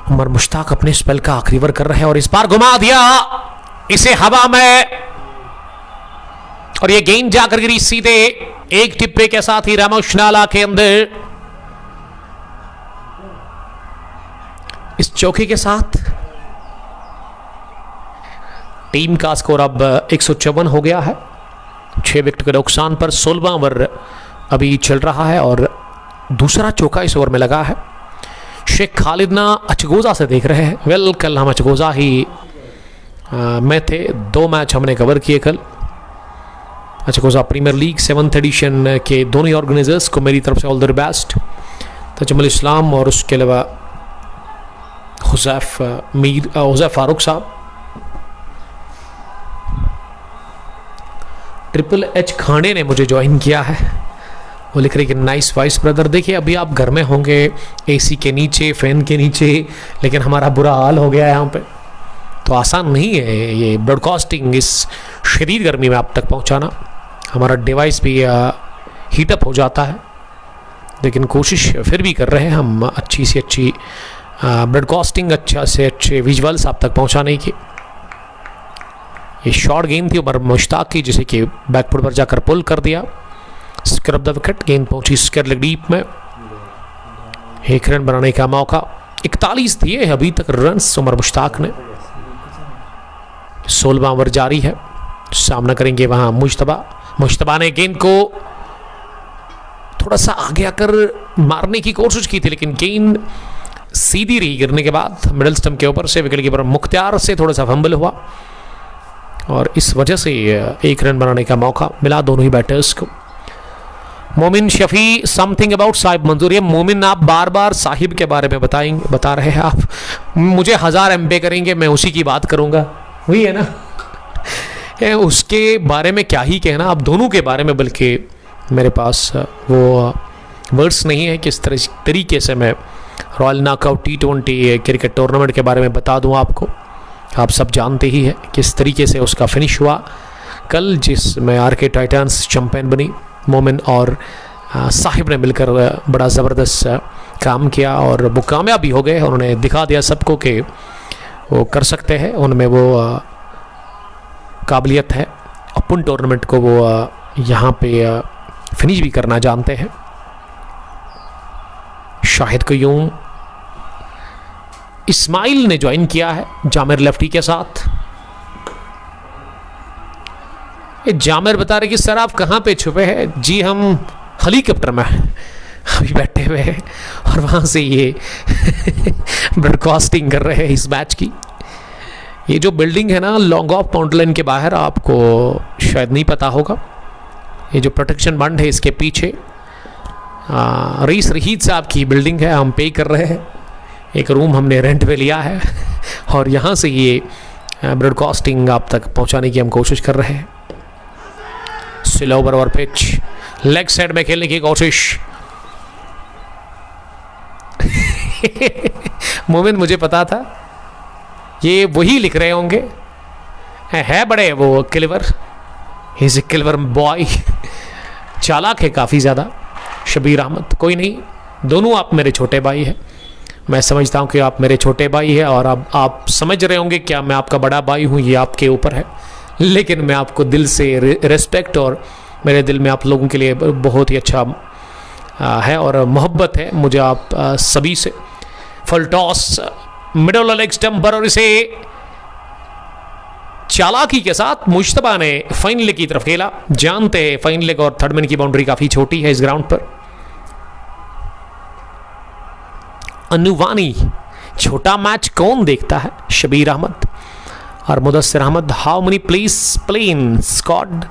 उमर मुश्ताक अपने स्पेल का आखिरी ओवर कर रहे हैं और इस बार घुमा दिया इसे हवा में, और ये गेंद जाकर गिरी सीधे एक टिप्पे के साथ ही रामोश नाला के अंदर। इस चौके के साथ टीम का स्कोर अब 154 हो गया है। 6 विकेट के नुकसान पर 16वां ओवर अभी चल रहा है और दूसरा चौका इस ओवर में लगा है। शेख खालिद ना अचगोजा से देख रहे हैं। वेल, कल हम अचगोजा ही में थे, 2 मैच हमने कवर किए कल। Achgoza premiere league 7th addition के दोनों ही ऑर्गेनाइजर्स को मेरी तरफ से ऑल द बेस्ट। तजमुल इस्लाम और उसके अलावा हुज़ैफ फारूक साहब। ट्रिपल एच खांडे ने मुझे ज्वाइन किया है, वो लिख रहे कि नाइस वॉइस ब्रदर। देखिए अभी आप घर में होंगे एसी के नीचे, फैन के नीचे, लेकिन हमारा बुरा हाल हो गया है यहाँ पे, तो आसान नहीं है ये ब्रॉडकास्टिंग इस शदीद गर्मी में आप तक पहुँचाना। हमारा डिवाइस भी हीटअप हो जाता है, लेकिन कोशिश फिर भी कर रहे हैं हम अच्छी से अच्छी ब्रॉडकास्टिंग, अच्छा से अच्छे विजुअल्स आप तक पहुँचाने की। ये शॉर्ट गेंद थी उमर मुश्ताक की, जिसे कि बैकफुट पर जाकर पुल कर दिया। स्क्वायर ऑफ द विकेट, गेंद पहुंची स्क्वायर लेग डीप में। 1 रन बनाने का मौका, 41 दिए अभी तक रन्स उमर मुश्ताक ने। 16वां ओवर जारी है, सामना करेंगे वहां मुश्तबा ने गेंद को थोड़ा सा आगे आकर मारने की कोशिश की थी, लेकिन गेंद सीधी रही गिरने के बाद मिडिल स्टंप के ऊपर से। विकेट कीपर मुख्तियार से थोड़ा सा फंबल हुआ और इस वजह से 1 रन बनाने का मौका मिला दोनों ही बैटर्स को। मोमिन शफी, समथिंग अबाउट साहिब मंजूर। ये मोमिन आप बार बार साहिब के बारे में बता रहे हैं आप, मुझे 1000 MB करेंगे मैं उसी की बात करूंगा, वही है ना। उसके बारे में क्या ही कहना, आप दोनों के बारे में, बल्कि मेरे पास वो वर्ड्स नहीं है किस तरीके से मैं royal knockout T20 cricket tournament के बारे में बता दूं आपको। आप सब जानते ही हैं किस तरीके से उसका फिनिश हुआ कल, जिसमें RK टाइटंस चैंपियन बनी। मोमिन और साहिब ने मिलकर बड़ा ज़बरदस्त काम किया और वो कामयाब भी हो गए। उन्होंने दिखा दिया सबको कि वो कर सकते हैं, उनमें वो काबिलियत है। अपन टूर्नामेंट को वो यहाँ पे फिनिश भी करना जानते हैं। शाहिद क्यूम, इस्माइल ने ज्वाइन किया है जामिर लेफ्टी के साथ। जामिर बता रहे कि सर आप कहाँ पे छुपे हैं? जी हम हेलीकॉप्टर में, अभी बैठे हुए हैं और वहाँ से ये ब्रॉडकास्टिंग कर रहे हैं इस मैच की। ये जो बिल्डिंग है ना लॉन्ग ऑफ माउंटेन के बाहर, आपको शायद नहीं पता होगा, ये जो प्रोटेक्शन बंड है इसके पीछे रईस रहीद साहब की बिल्डिंग है। हम पे कर रहे हैं, एक रूम हमने रेंट पे लिया है और यहाँ से ये ब्रॉडकास्टिंग आप तक पहुँचाने की हम कोशिश कर रहे हैं। Slow over pitch, leg side में खेलने की कोशिश। मोमिन मुझे पता था ये वही लिख रहे होंगे, है बड़े वो clever, is a clever boy, चालाक है काफ़ी ज़्यादा शबीर अहमद। कोई नहीं, दोनों आप मेरे छोटे भाई हैं। मैं समझता हूँ कि आप मेरे छोटे भाई हैं और अब आप समझ रहे होंगे क्या मैं आपका बड़ा भाई हूँ, ये आपके ऊपर है। लेकिन मैं आपको दिल से रिस्पेक्ट और मेरे दिल में आप लोगों के लिए बहुत ही अच्छा है और मोहब्बत है मुझे आप सभी से। Full toss, middle leg stumper और इसे चालाकी के साथ मुश्तबा ने फाइन लेग की तरफ खेला। जानते हैं फाइन लेग और थर्ड मैन की बाउंड्री काफ़ी छोटी है इस ग्राउंड पर। अनुवानी, छोटा मैच कौन देखता है? शबीर अहमद और Mudassir Ahmed. How many players playing squad?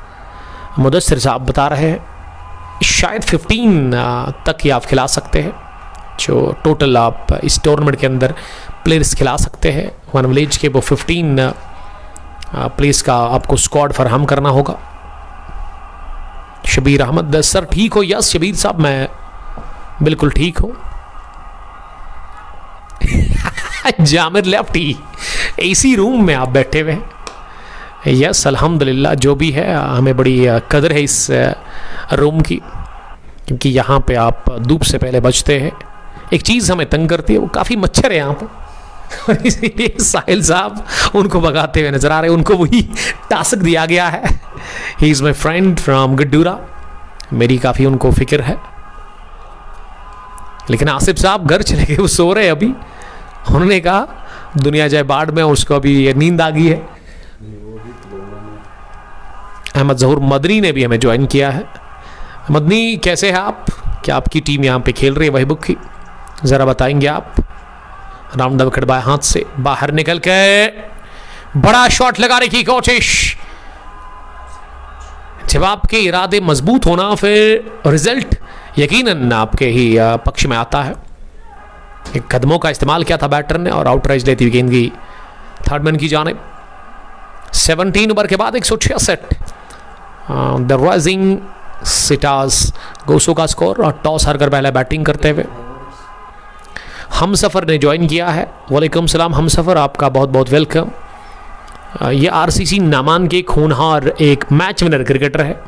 Mudassir साहब बता रहे हैं शायद 15 तक ही आप खिला सकते हैं, जो टोटल आप इस टूर्नामेंट के अंदर प्लेयर्स खिला सकते हैं। वन विलेज के वो 15 प्लेस का आपको स्क्वाड फराहम करना होगा। शबीर अहमद, सर ठीक हो? यस शबीर साहब मैं बिल्कुल ठीक हूँ। जामिर लेफ्टी, एसी रूम में आप बैठे हुए हैं। यस अल्हम्दुलिल्लाह, जो भी है हमें बड़ी कदर है इस रूम की, क्योंकि यहाँ पे आप धूप से पहले बचते हैं। एक चीज़ हमें तंग करती है, वो काफ़ी मच्छर है यहाँ पर और इसीलिए साहिल साहब उनको भगाते हुए नजर आ रहे हैं। उनको वही टास्क दिया गया है। He is my friend from Gaddoora, मेरी काफ़ी उनको फिक्र है। लेकिन आसिफ साहब घर चले गए, वो सो रहे अभी। उन्होंने कहा दुनिया जाए बाढ़ में, उसको अभी नींद आ गई है। अहमद जहूर मदनी ने भी हमें ज्वाइन किया है। मदनी कैसे हैं आप? क्या आपकी टीम यहाँ पे खेल रही है वहीबुक की? ज़रा बताएंगे आप। राउंड द विकेट बाय हाथ से बाहर निकल के बड़ा शॉट लगाने की कोशिश। जब आपके इरादे मजबूत होना, फिर रिजल्ट यकीनन आपके ही पक्ष में आता है। एक कदमों का इस्तेमाल किया था बैटर ने और आउटराइज लेती हुई गेंद की थर्ड मैन की जानिब। 17 ओवर के बाद 166 द राइजिंग सिटार्स गोसो का स्कोर। और टॉस हारकर पहले बैटिंग करते हुए हम सफ़र ने ज्वाइन किया है। वालेकुम सलाम हम सफ़र, आपका बहुत बहुत वेलकम। ये आरसीसी नामान के खूनहार एक मैच विनर क्रिकेटर है।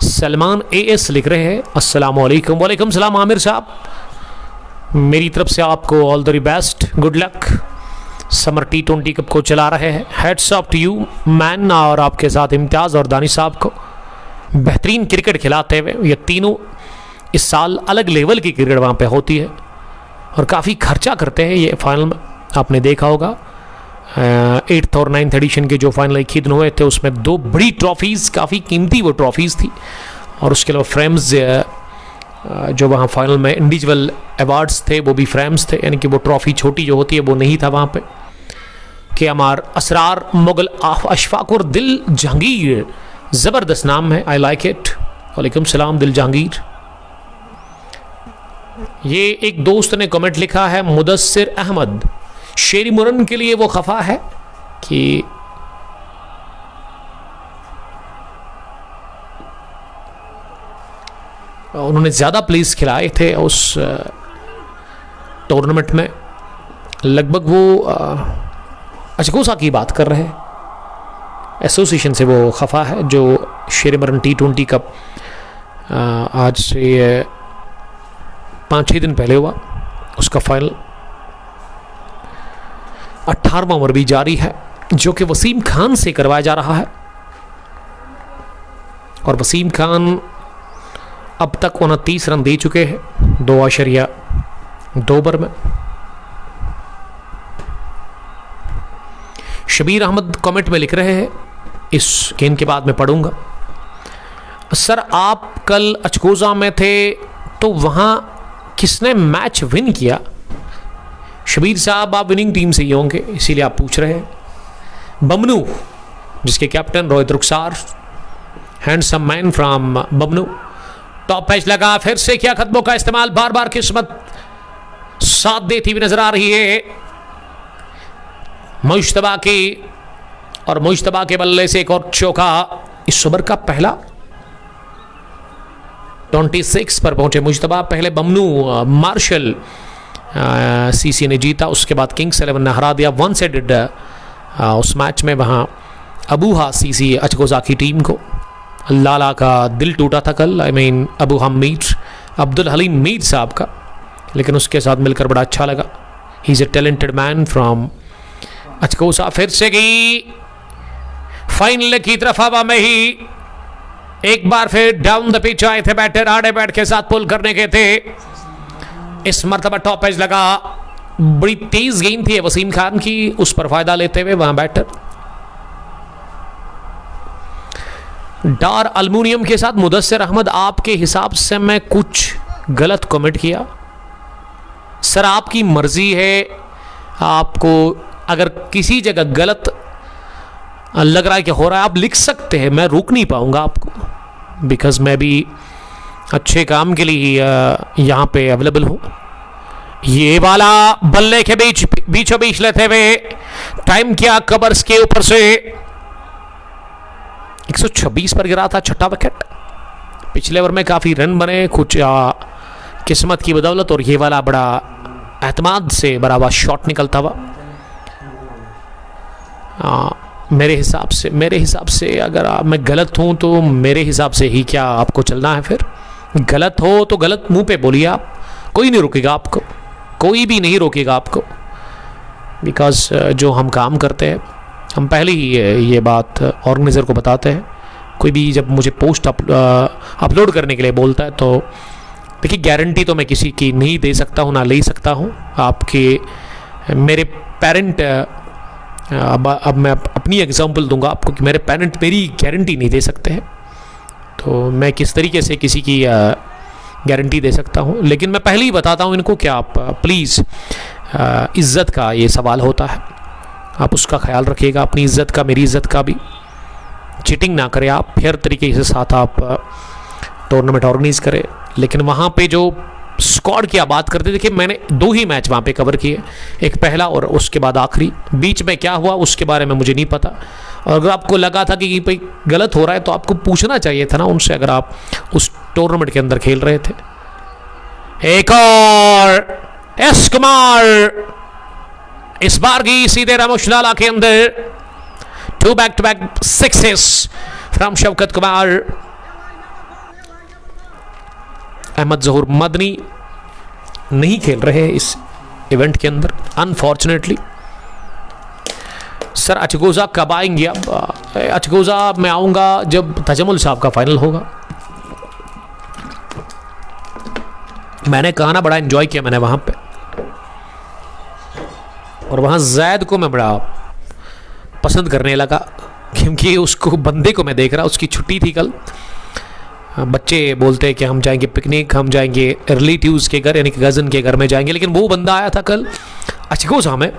सलमान एएस लिख रहे हैं अस्सलाम वालेकुम। वालेकुम सलाम आमिर साहब, मेरी तरफ से आपको all the best, good luck. Summer T20 cup को चला रहे हैं, heads off to you man. और आपके साथ इम्तियाज़ और दानिश साहब को बेहतरीन क्रिकेट खिलाते हुए। ये तीनों इस साल अलग लेवल की क्रिकेट वहाँ पे होती है और काफ़ी खर्चा करते हैं ये फाइनल में। आपने देखा होगा 8th और 9th एडिशन के जो फाइनल 21 दिन हुए थे, उसमें 2 बड़ी ट्रॉफीज़, काफ़ी कीमती वो ट्रॉफीज़ थी। और उसके अलावा फ्रेम्स जो वहाँ फाइनल में इंडिविजुअल अवार्ड्स थे वो भी फ्रेम्स थे, यानी कि वो ट्रॉफ़ी छोटी जो होती है वो नहीं था वहाँ पे। के अमार असरार मुगल अशफाकुर दिल जहांगीर, ज़बरदस्त नाम है, आई लाइक इट। वालेकुम सलाम दिल जहांगीर। ये एक दोस्त ने कमेंट लिखा है मुदस्सिर अहमद, शेरी मुरन के लिए वो खफा है कि उन्होंने ज़्यादा प्लेस खिलाए थे उस टूर्नामेंट में। लगभग वो अचकोसा की बात कर रहे हैं, एसोसिएशन से वो खफा है जो शेर मरन T20 कप आज से 5-6 दिन पहले हुआ, उसका फाइनल 18वां ओवर भी जारी है जो कि वसीम खान से करवाया जा रहा है। और वसीम खान अब तक 29 रन दे चुके हैं 2.2 ओवर में। शबीर अहमद कमेंट में लिख रहे हैं, इस गेम के बाद मैं पढ़ूंगा। सर आप कल अचकोजा में थे तो वहाँ किसने मैच विन किया? शबीर साहब आप विनिंग टीम से ही होंगे इसीलिए आप पूछ रहे हैं। बमनू, जिसके captain Rohit Rukhsar, handsome man from Bamnu. Top patch लगा, फिर से किया कदमों का इस्तेमाल, बार बार किस्मत साथ देती हुई नजर आ रही है मुश्तबा की, और मुश्तबा के बल्ले से एक और चौका। इस ओवर का पहला 26 पर पहुंचे मुश्तबा। पहले बमनू मार्शल सीसी ने जीता, उसके बाद किंग्स 11 ने हरा दिया 1 साइडेड उस मैच में। वहाँ अबूहा सीसी अचकोजा की टीम को, लाला का दिल टूटा था कल, आई मीन अबूहा मीर, अब्दुल हलीम मीर साहब का, लेकिन उसके साथ मिलकर बड़ा अच्छा लगा। He is a talented man from Achkoza. फिर से गई फाइनल की तरफ, हवा में ही एक बार फिर डाउन द पिच आए थे बैटर, आड़े बैट के साथ पुल करने के थे। इस मरतबा टॉप एज लगा, बड़ी तेज गेंद थी वसीम खान की, उस पर फायदा लेते हुए वहां बैटर डार अल्मुनियम के साथ मुदस्सिर अहमद। आपके हिसाब से मैं कुछ गलत कमेंट किया? सर आपकी मर्जी है, आपको अगर किसी जगह गलत लग रहा है कि हो रहा है आप लिख सकते हैं, मैं रोक नहीं पाऊंगा आपको, बिकॉज मैं भी अच्छे काम के लिए यहाँ पे अवेलेबल हूँ। ये वाला बल्ले के बीचों बीच लेते हुए टाइम किया कवर्स के ऊपर से, 126 पर गिरा था, छठा विकेट। पिछले ओवर में काफ़ी रन बने कुछ किस्मत की बदौलत, और ये वाला बड़ा एतमाद से बड़ा हुआ शॉट निकलता हुआ। मेरे हिसाब से अगर मैं गलत हूं तो मेरे हिसाब से ही क्या आपको चलना है? फिर गलत हो तो गलत मुंह पे बोलिए आप, कोई नहीं रोकेगा आपको, कोई भी नहीं रोकेगा आपको, बिकॉज जो हम काम करते हैं हम पहले ही ये बात ऑर्गेनाइज़र को बताते हैं। कोई भी जब मुझे पोस्ट अपलोड करने के लिए बोलता है तो देखिए गारंटी तो मैं किसी की नहीं दे सकता हूँ, ना ले सकता हूँ। आपके मेरे पेरेंट, अब मैं अपनी एग्जांपल दूंगा आपको कि मेरे पेरेंट मेरी गारंटी नहीं दे सकते हैं, तो मैं किस तरीके से किसी की गारंटी दे सकता हूं। लेकिन मैं पहले ही बताता हूं इनको कि आप प्लीज़, इज़्ज़त का ये सवाल होता है, आप उसका ख्याल रखिएगा, अपनी इज़्ज़त का, मेरी इज़्ज़त का भी। चीटिंग ना करें आप, फेयर तरीके से साथ आप टूर्नामेंट ऑर्गेनाइज़ करें। लेकिन वहाँ पे जो स्क्वाड की आप बात करते, देखिए मैंने 2 ही मैच वहाँ पे कवर किए, एक पहला और उसके बाद आखिरी। बीच में क्या हुआ उसके बारे में मुझे नहीं पता, और अगर आपको लगा था कि भाई गलत हो रहा है तो आपको पूछना चाहिए था ना उनसे, अगर आप उस टूर्नामेंट के अंदर खेल रहे थे। एक और एस कुमार, इस बार की सीधे रामोशलाला के अंदर 2 back to back sixes from Shaukat Kumar. Ahmed Zahoor Madani नहीं खेल रहे इस इवेंट के अंदर अनफॉर्चुनेटली। सर अचकोजा कब आएंगे? अब अचकोजा मैं आऊँगा जब तजमुल साहब का फाइनल होगा। मैंने कहा ना, बड़ा एंजॉय किया मैंने वहाँ पे, और वहाँ जैद को मैं बड़ा पसंद करने लगा, क्योंकि उसको बंदे को मैं देख रहा, उसकी छुट्टी थी कल। बच्चे बोलते हैं कि हम जाएंगे पिकनिक, हम जाएंगे रिलेटिव्स के घर, यानी कि कज़न के घर में जाएंगे, लेकिन वो बंदा आया था कल अचकोजा में,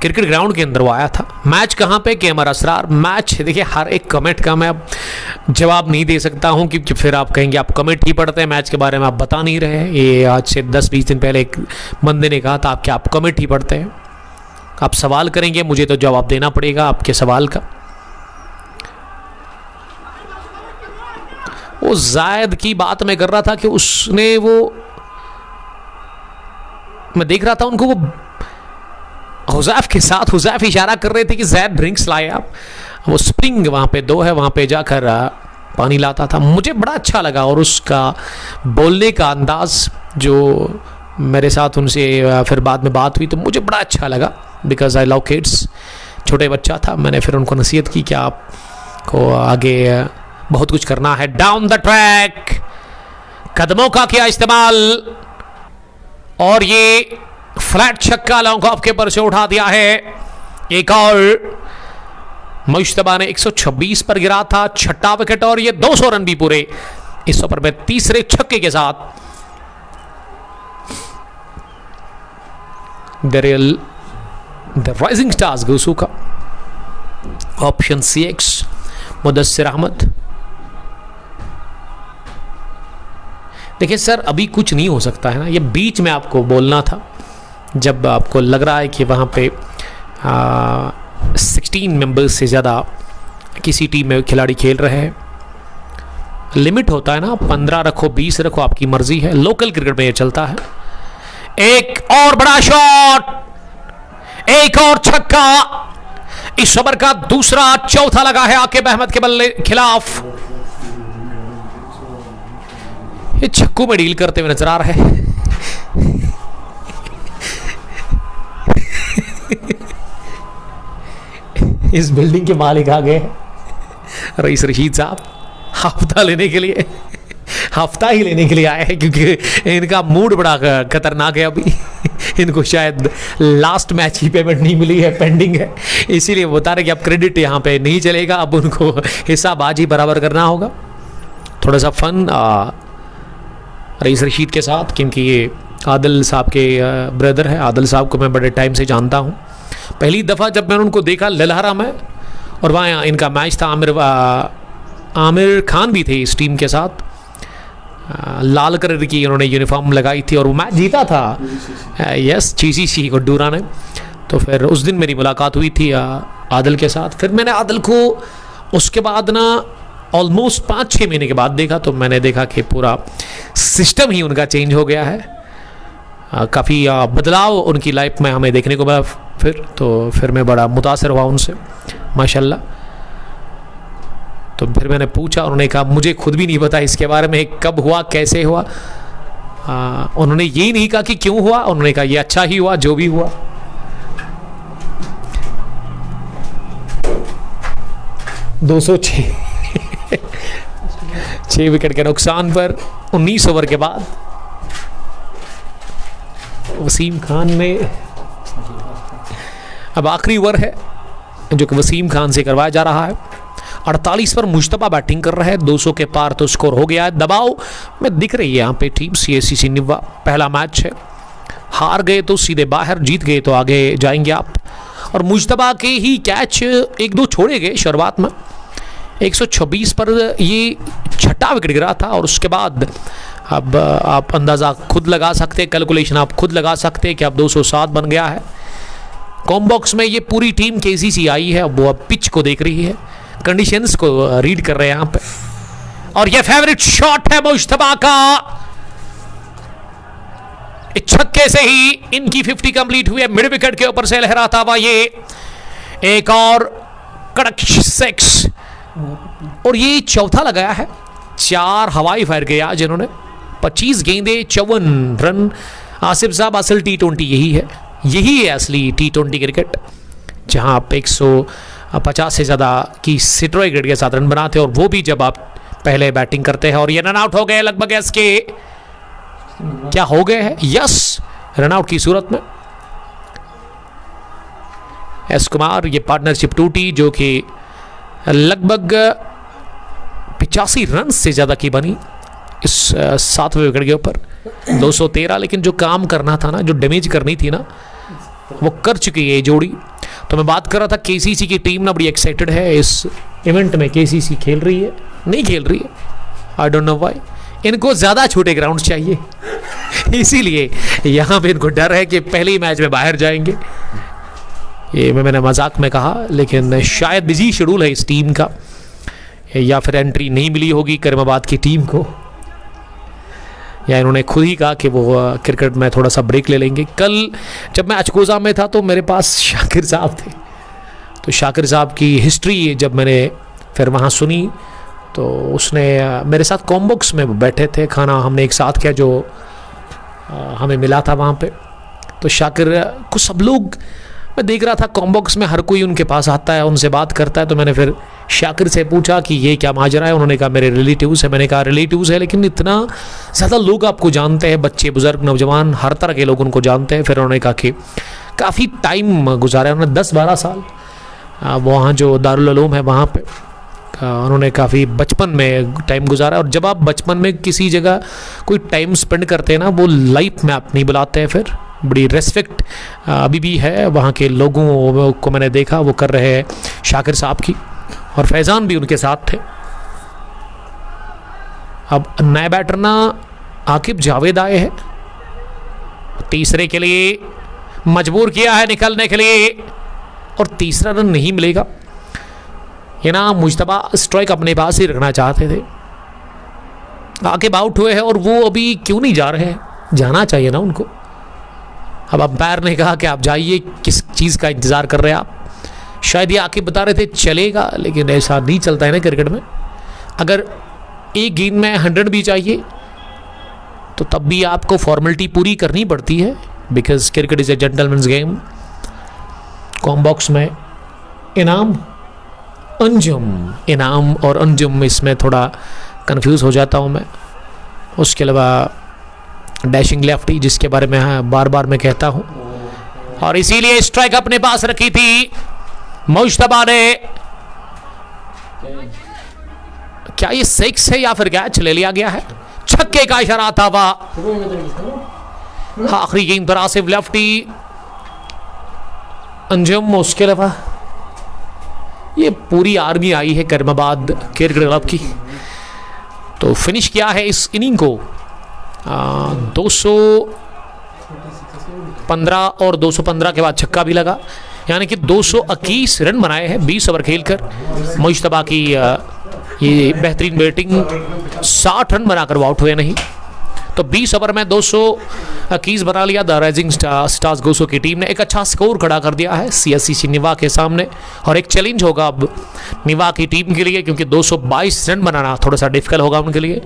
क्रिकेट ग्राउंड के अंदर वो आया था। मैच कहाँ पे? KMR Asrar match. देखिए हर एक कमेंट का मैं अब जवाब नहीं दे सकता हूँ, क्योंकि फिर आप कहेंगे आप कमेंट ही पढ़ते हैं, मैच के बारे में आप बता नहीं रहे। ये आज से 10-20 दिन पहले एक बंदे ने कहा था आप क्या आप कमेंट ही पढ़ते हैं? आप सवाल करेंगे, मुझे तो जवाब देना पड़ेगा आपके सवाल का। वो जायद की बात मैं कर रहा था कि उसने वो, मैं देख रहा था उनको, वो हुज़ैफ के साथ, हुज़ैफ इशारा कर रहे थे कि जैद ड्रिंक्स लाए आप। वो स्प्रिंग वहाँ पे 2 है, वहाँ पे जाकर पानी लाता था। मुझे बड़ा अच्छा लगा, और उसका बोलने का अंदाज़ जो मेरे साथ उनसे फिर बाद में बात हुई तो मुझे बड़ा अच्छा लगा, बिकॉज आई लव किड्स। छोटे बच्चा था, मैंने फिर उनको नसीहत की कि आपको आगे बहुत कुछ करना है। डाउन द ट्रैक, कदमों का किया इस्तेमाल, और ये फ्लैट छक्का लॉन्ग ऑफ के पर से उठा दिया है। एक और मुश्तबा ने 126 पर गिरा था, छठा विकेट और ये 200 रन भी पूरे इस ओवर में तीसरे छक्के के साथ। द राइजिंग स्टार्स गुसू का ऑप्शन CX मुदस्सिर अहमद। देखिए सर, अभी कुछ नहीं हो सकता है ना, ये बीच में आपको बोलना था जब आपको लग रहा है कि वहाँ पे 16 मेंबर्स से ज़्यादा किसी टीम में खिलाड़ी खेल रहे हैं। लिमिट होता है ना, 15 रखो 20 रखो, आपकी मर्जी है। लोकल क्रिकेट में ये चलता है। एक और बड़ा शॉट, एक और छक्का, इस ओवर का दूसरा चौथा लगा है आकिब अहमद के बल्ले खिलाफ। ये छक्कों में डील करते हुए नजर आ रहे हैं। इस बिल्डिंग के मालिक आ गए रईस रशीद साहब, हफ्ता लेने के लिए, हफ्ता ही लेने के लिए आए हैं क्योंकि इनका मूड बड़ा खतरनाक है। अभी इनको शायद लास्ट मैच की पेमेंट नहीं मिली है, पेंडिंग है, इसीलिए बता रहे कि अब क्रेडिट यहाँ पे नहीं चलेगा, अब उनको हिस्साबाजी बराबर करना होगा। थोड़ा सा फन रईस रशीद के साथ, क्योंकि ये आदिल साहब के ब्रदर है। आदिल साहब को मैं बड़े टाइम से जानता हूँ। पहली दफ़ा जब मैंने उनको देखा ललहरा में, और वहाँ इनका मैच था, आमिर खान भी थे इस टीम के साथ। लाल कलर की इन्होंने यूनिफॉर्म लगाई थी और वो मैच जीता था, यस, GCC गुड्डूरा ने। तो फिर उस दिन मेरी मुलाकात हुई थी आदिल के साथ। फिर मैंने आदिल को उसके बाद ना ऑलमोस्ट 5-6 महीने के बाद देखा, तो मैंने देखा कि पूरा सिस्टम ही उनका चेंज हो गया है। काफ़ी बदलाव उनकी लाइफ में हमें देखने को मिला। फिर मैं बड़ा मुतासर हुआ उनसे, माशाल्लाह। तो फिर मैंने पूछा, उन्होंने कहा मुझे खुद भी नहीं पता इसके बारे में, कब हुआ कैसे हुआ। उन्होंने यही नहीं कहा कि क्यों हुआ, उन्होंने कहा ये अच्छा ही हुआ जो भी हुआ। छह विकेट के नुकसान पर 19 ओवर के बाद वसीम खान ने, अब आखिरी ओवर है जो कि वसीम खान से करवाया जा रहा है। 48 पर मुश्तबा बैटिंग कर रहा है, 200 के पार तो स्कोर हो गया है। दबाव में दिख रही है यहाँ पे टीम CSCC निब्बा। पहला मैच है, हार गए तो सीधे बाहर, जीत गए तो आगे जाएंगे आप। और मुश्तबा के ही कैच 1-2 छोड़े गए शुरुआत में। 126 पर ये छठा विकेट गिरा था, और उसके बाद अब आप अंदाज़ा खुद लगा सकते हैं, कैलकुलेशन आप खुद लगा सकते हैं कि अब 207 बन गया है। कॉम्बॉक्स में ये पूरी टीम KCC आई है, वो अब पिच को देख रही है, कंडीशंस को रीड कर रहे हैं यहाँ पे। और ये फेवरेट शॉट है मुश्तबा का, इस छक्के से ही इनकी 50 कंप्लीट हुई है। मिड विकेट के ऊपर से लहराता हुआ ये एक और कड़क 6, और ये चौथा लगाया है। 4 हवाई फायर किए आज इन्होंने, 25 गेंदे 54 रन। आसिफ साहब, असल T20 यही है असली T20 क्रिकेट, जहां आप 150 से ज़्यादा की स्ट्राइक रेट के साथ रन बनाते हैं, और वो भी जब आप पहले बैटिंग करते हैं। और ये रन आउट हो गए लगभग, इसके क्या हो गए हैं, यस, रन आउट की सूरत में। एस कुमार, ये पार्टनरशिप टूटी जो कि लगभग 85 रन से ज़्यादा की बनी इस 7वें विकेट के ऊपर। 213, लेकिन जो काम करना था ना, जो डैमेज करनी थी ना, वो कर चुकी है ये जोड़ी। तो मैं बात कर रहा था KCC की टीम ना बड़ी एक्साइटेड है इस इवेंट में। KCC खेल रही है, नहीं खेल रही है, आई डोंट नो व्हाई। इनको ज़्यादा छोटे ग्राउंड चाहिए, इसीलिए यहाँ पे इनको डर है कि पहले ही मैच में बाहर जाएंगे। ये मैंने मजाक में कहा, लेकिन शायद बिजी शेड्यूल है इस टीम का, या फिर एंट्री नहीं मिली होगी करीमाबाद की टीम को, या इन्होंने खुद ही कहा कि वो क्रिकेट में थोड़ा सा ब्रेक ले लेंगे। कल जब मैं अचकोज़ा में था तो मेरे पास शाकिर साहब थे, तो शाकिर साहब की हिस्ट्री जब मैंने फिर वहाँ सुनी, तो उसने मेरे साथ कॉम्बॉक्स में बैठे थे, खाना हमने एक साथ किया जो हमें मिला था वहाँ पे। तो शाकिर को सब लोग मैं देख रहा था कॉम्बॉक्स में हर कोई उनके पास आता है, उनसे बात करता है, तो मैंने फिर शाकिर से पूछा कि ये क्या माजरा है। उन्होंने कहा मेरे रिलेटिव्स है। मैंने कहा रिलेटिव्स है, लेकिन इतना ज़्यादा लोग आपको जानते हैं, बच्चे बुजुर्ग नौजवान हर तरह के लोग उनको जानते हैं। फिर उन्होंने कहा कि काफ़ी टाइम गुजारा उन्होंने, 10-12 साल वहाँ जो दारुल उलूम है वहाँ पे उन्होंने काफ़ी बचपन में टाइम गुजारा। और जब आप बचपन में किसी जगह कोई टाइम स्पेंड करते हैं ना, वो लाइफ में आप नहीं बुलाते हैं। फिर बड़ी रेस्पेक्ट अभी भी है वहाँ के लोगों को, मैंने देखा वो कर रहे हैं शाकिर साहब की, और फैज़ान भी उनके साथ थे। अब नए बैटर ना आकिब जावेद आए हैं, तीसरे के लिए मजबूर किया है निकलने के लिए, और तीसरा रन नहीं मिलेगा। ये ना मुश्तबा स्ट्राइक अपने पास ही रखना चाहते थे, आकिब आउट हुए हैं, और वो अभी क्यों नहीं जा रहे हैं, जाना चाहिए ना उनको। अब अंपायर ने कहा कि आप जाइए, किस चीज़ का इंतज़ार कर रहे हैं आप। शायद ये आकिब बता रहे थे चलेगा, लेकिन ऐसा नहीं चलता है ना क्रिकेट में। अगर एक गेंद में 100 भी चाहिए तो तब भी आपको फॉर्मेलिटी पूरी करनी पड़ती है, because cricket is a gentleman's game. Combox में इनाम इनाम और अंजुम, इसमें थोड़ा कंफ्यूज हो जाता हूँ मैं। उसके अलावा डैशिंग लेफ्टी, जिसके बारे में बार बार मैं कहता हूँ, और इसीलिए स्ट्राइक अपने पास रखी थी मुश्तबा ने। क्या ये 6 है या फिर कैच ले लिया गया है? छक्के का इशारा था वह। आखिरी गेंद पर आसिफ लेफ्टी, अंजुम। उसके अलावा ये पूरी आर्मी आई है करीमाबाद क्रिकेट क्लब की। तो फिनिश किया है इस इनिंग को 215, और 215 के बाद छक्का भी लगा, यानी कि 221 रन बनाए हैं 20 ओवर खेलकर। मुश्तबा की ये बेहतरीन बैटिंग, 60 रन बनाकर वो आउट हुए नहीं। तो 20 ओवर में 221 बना लिया द राइजिंग स्टार्स गोसो की टीम ने। एक अच्छा स्कोर खड़ा कर दिया है CSC निवा के सामने, और एक चैलेंज होगा अब निवा की टीम के लिए, क्योंकि 222 रन बनाना थोड़ा सा डिफिकल्ट होगा उनके लिए।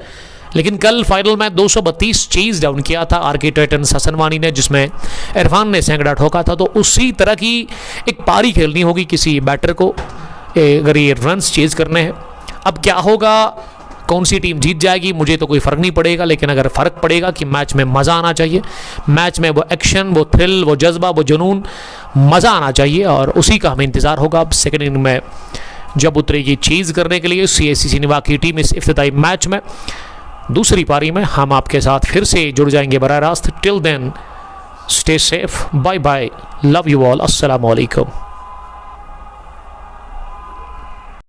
लेकिन कल फाइनल में 232 चेज डाउन किया था RK टाइटंस हसनवानी ने, जिसमें इरफान ने सैकड़ा ठोका था। तो उसी तरह की एक पारी खेलनी होगी किसी बैटर को अगर ये रन्स चेज करने हैं। अब क्या होगा, कौन सी टीम जीत जाएगी, मुझे तो कोई फ़र्क नहीं पड़ेगा, लेकिन अगर फ़र्क पड़ेगा कि मैच में मज़ा आना चाहिए, मैच में वो एक्शन, वो थ्रिल, वो जज्बा, वो जुनून, मज़ा आना चाहिए, और उसी का हमें इंतज़ार होगा। अब सेकेंड इनिंग में जब उतरेगी चीज़ करने के लिए CSC निवा की टीम इस इफ्तिताई मैच में, दूसरी पारी में हम आपके साथ फिर से जुड़ जाएंगे बराह रास्त। Till then stay safe, bye bye, love you all, अस्सलाम वालेकुम।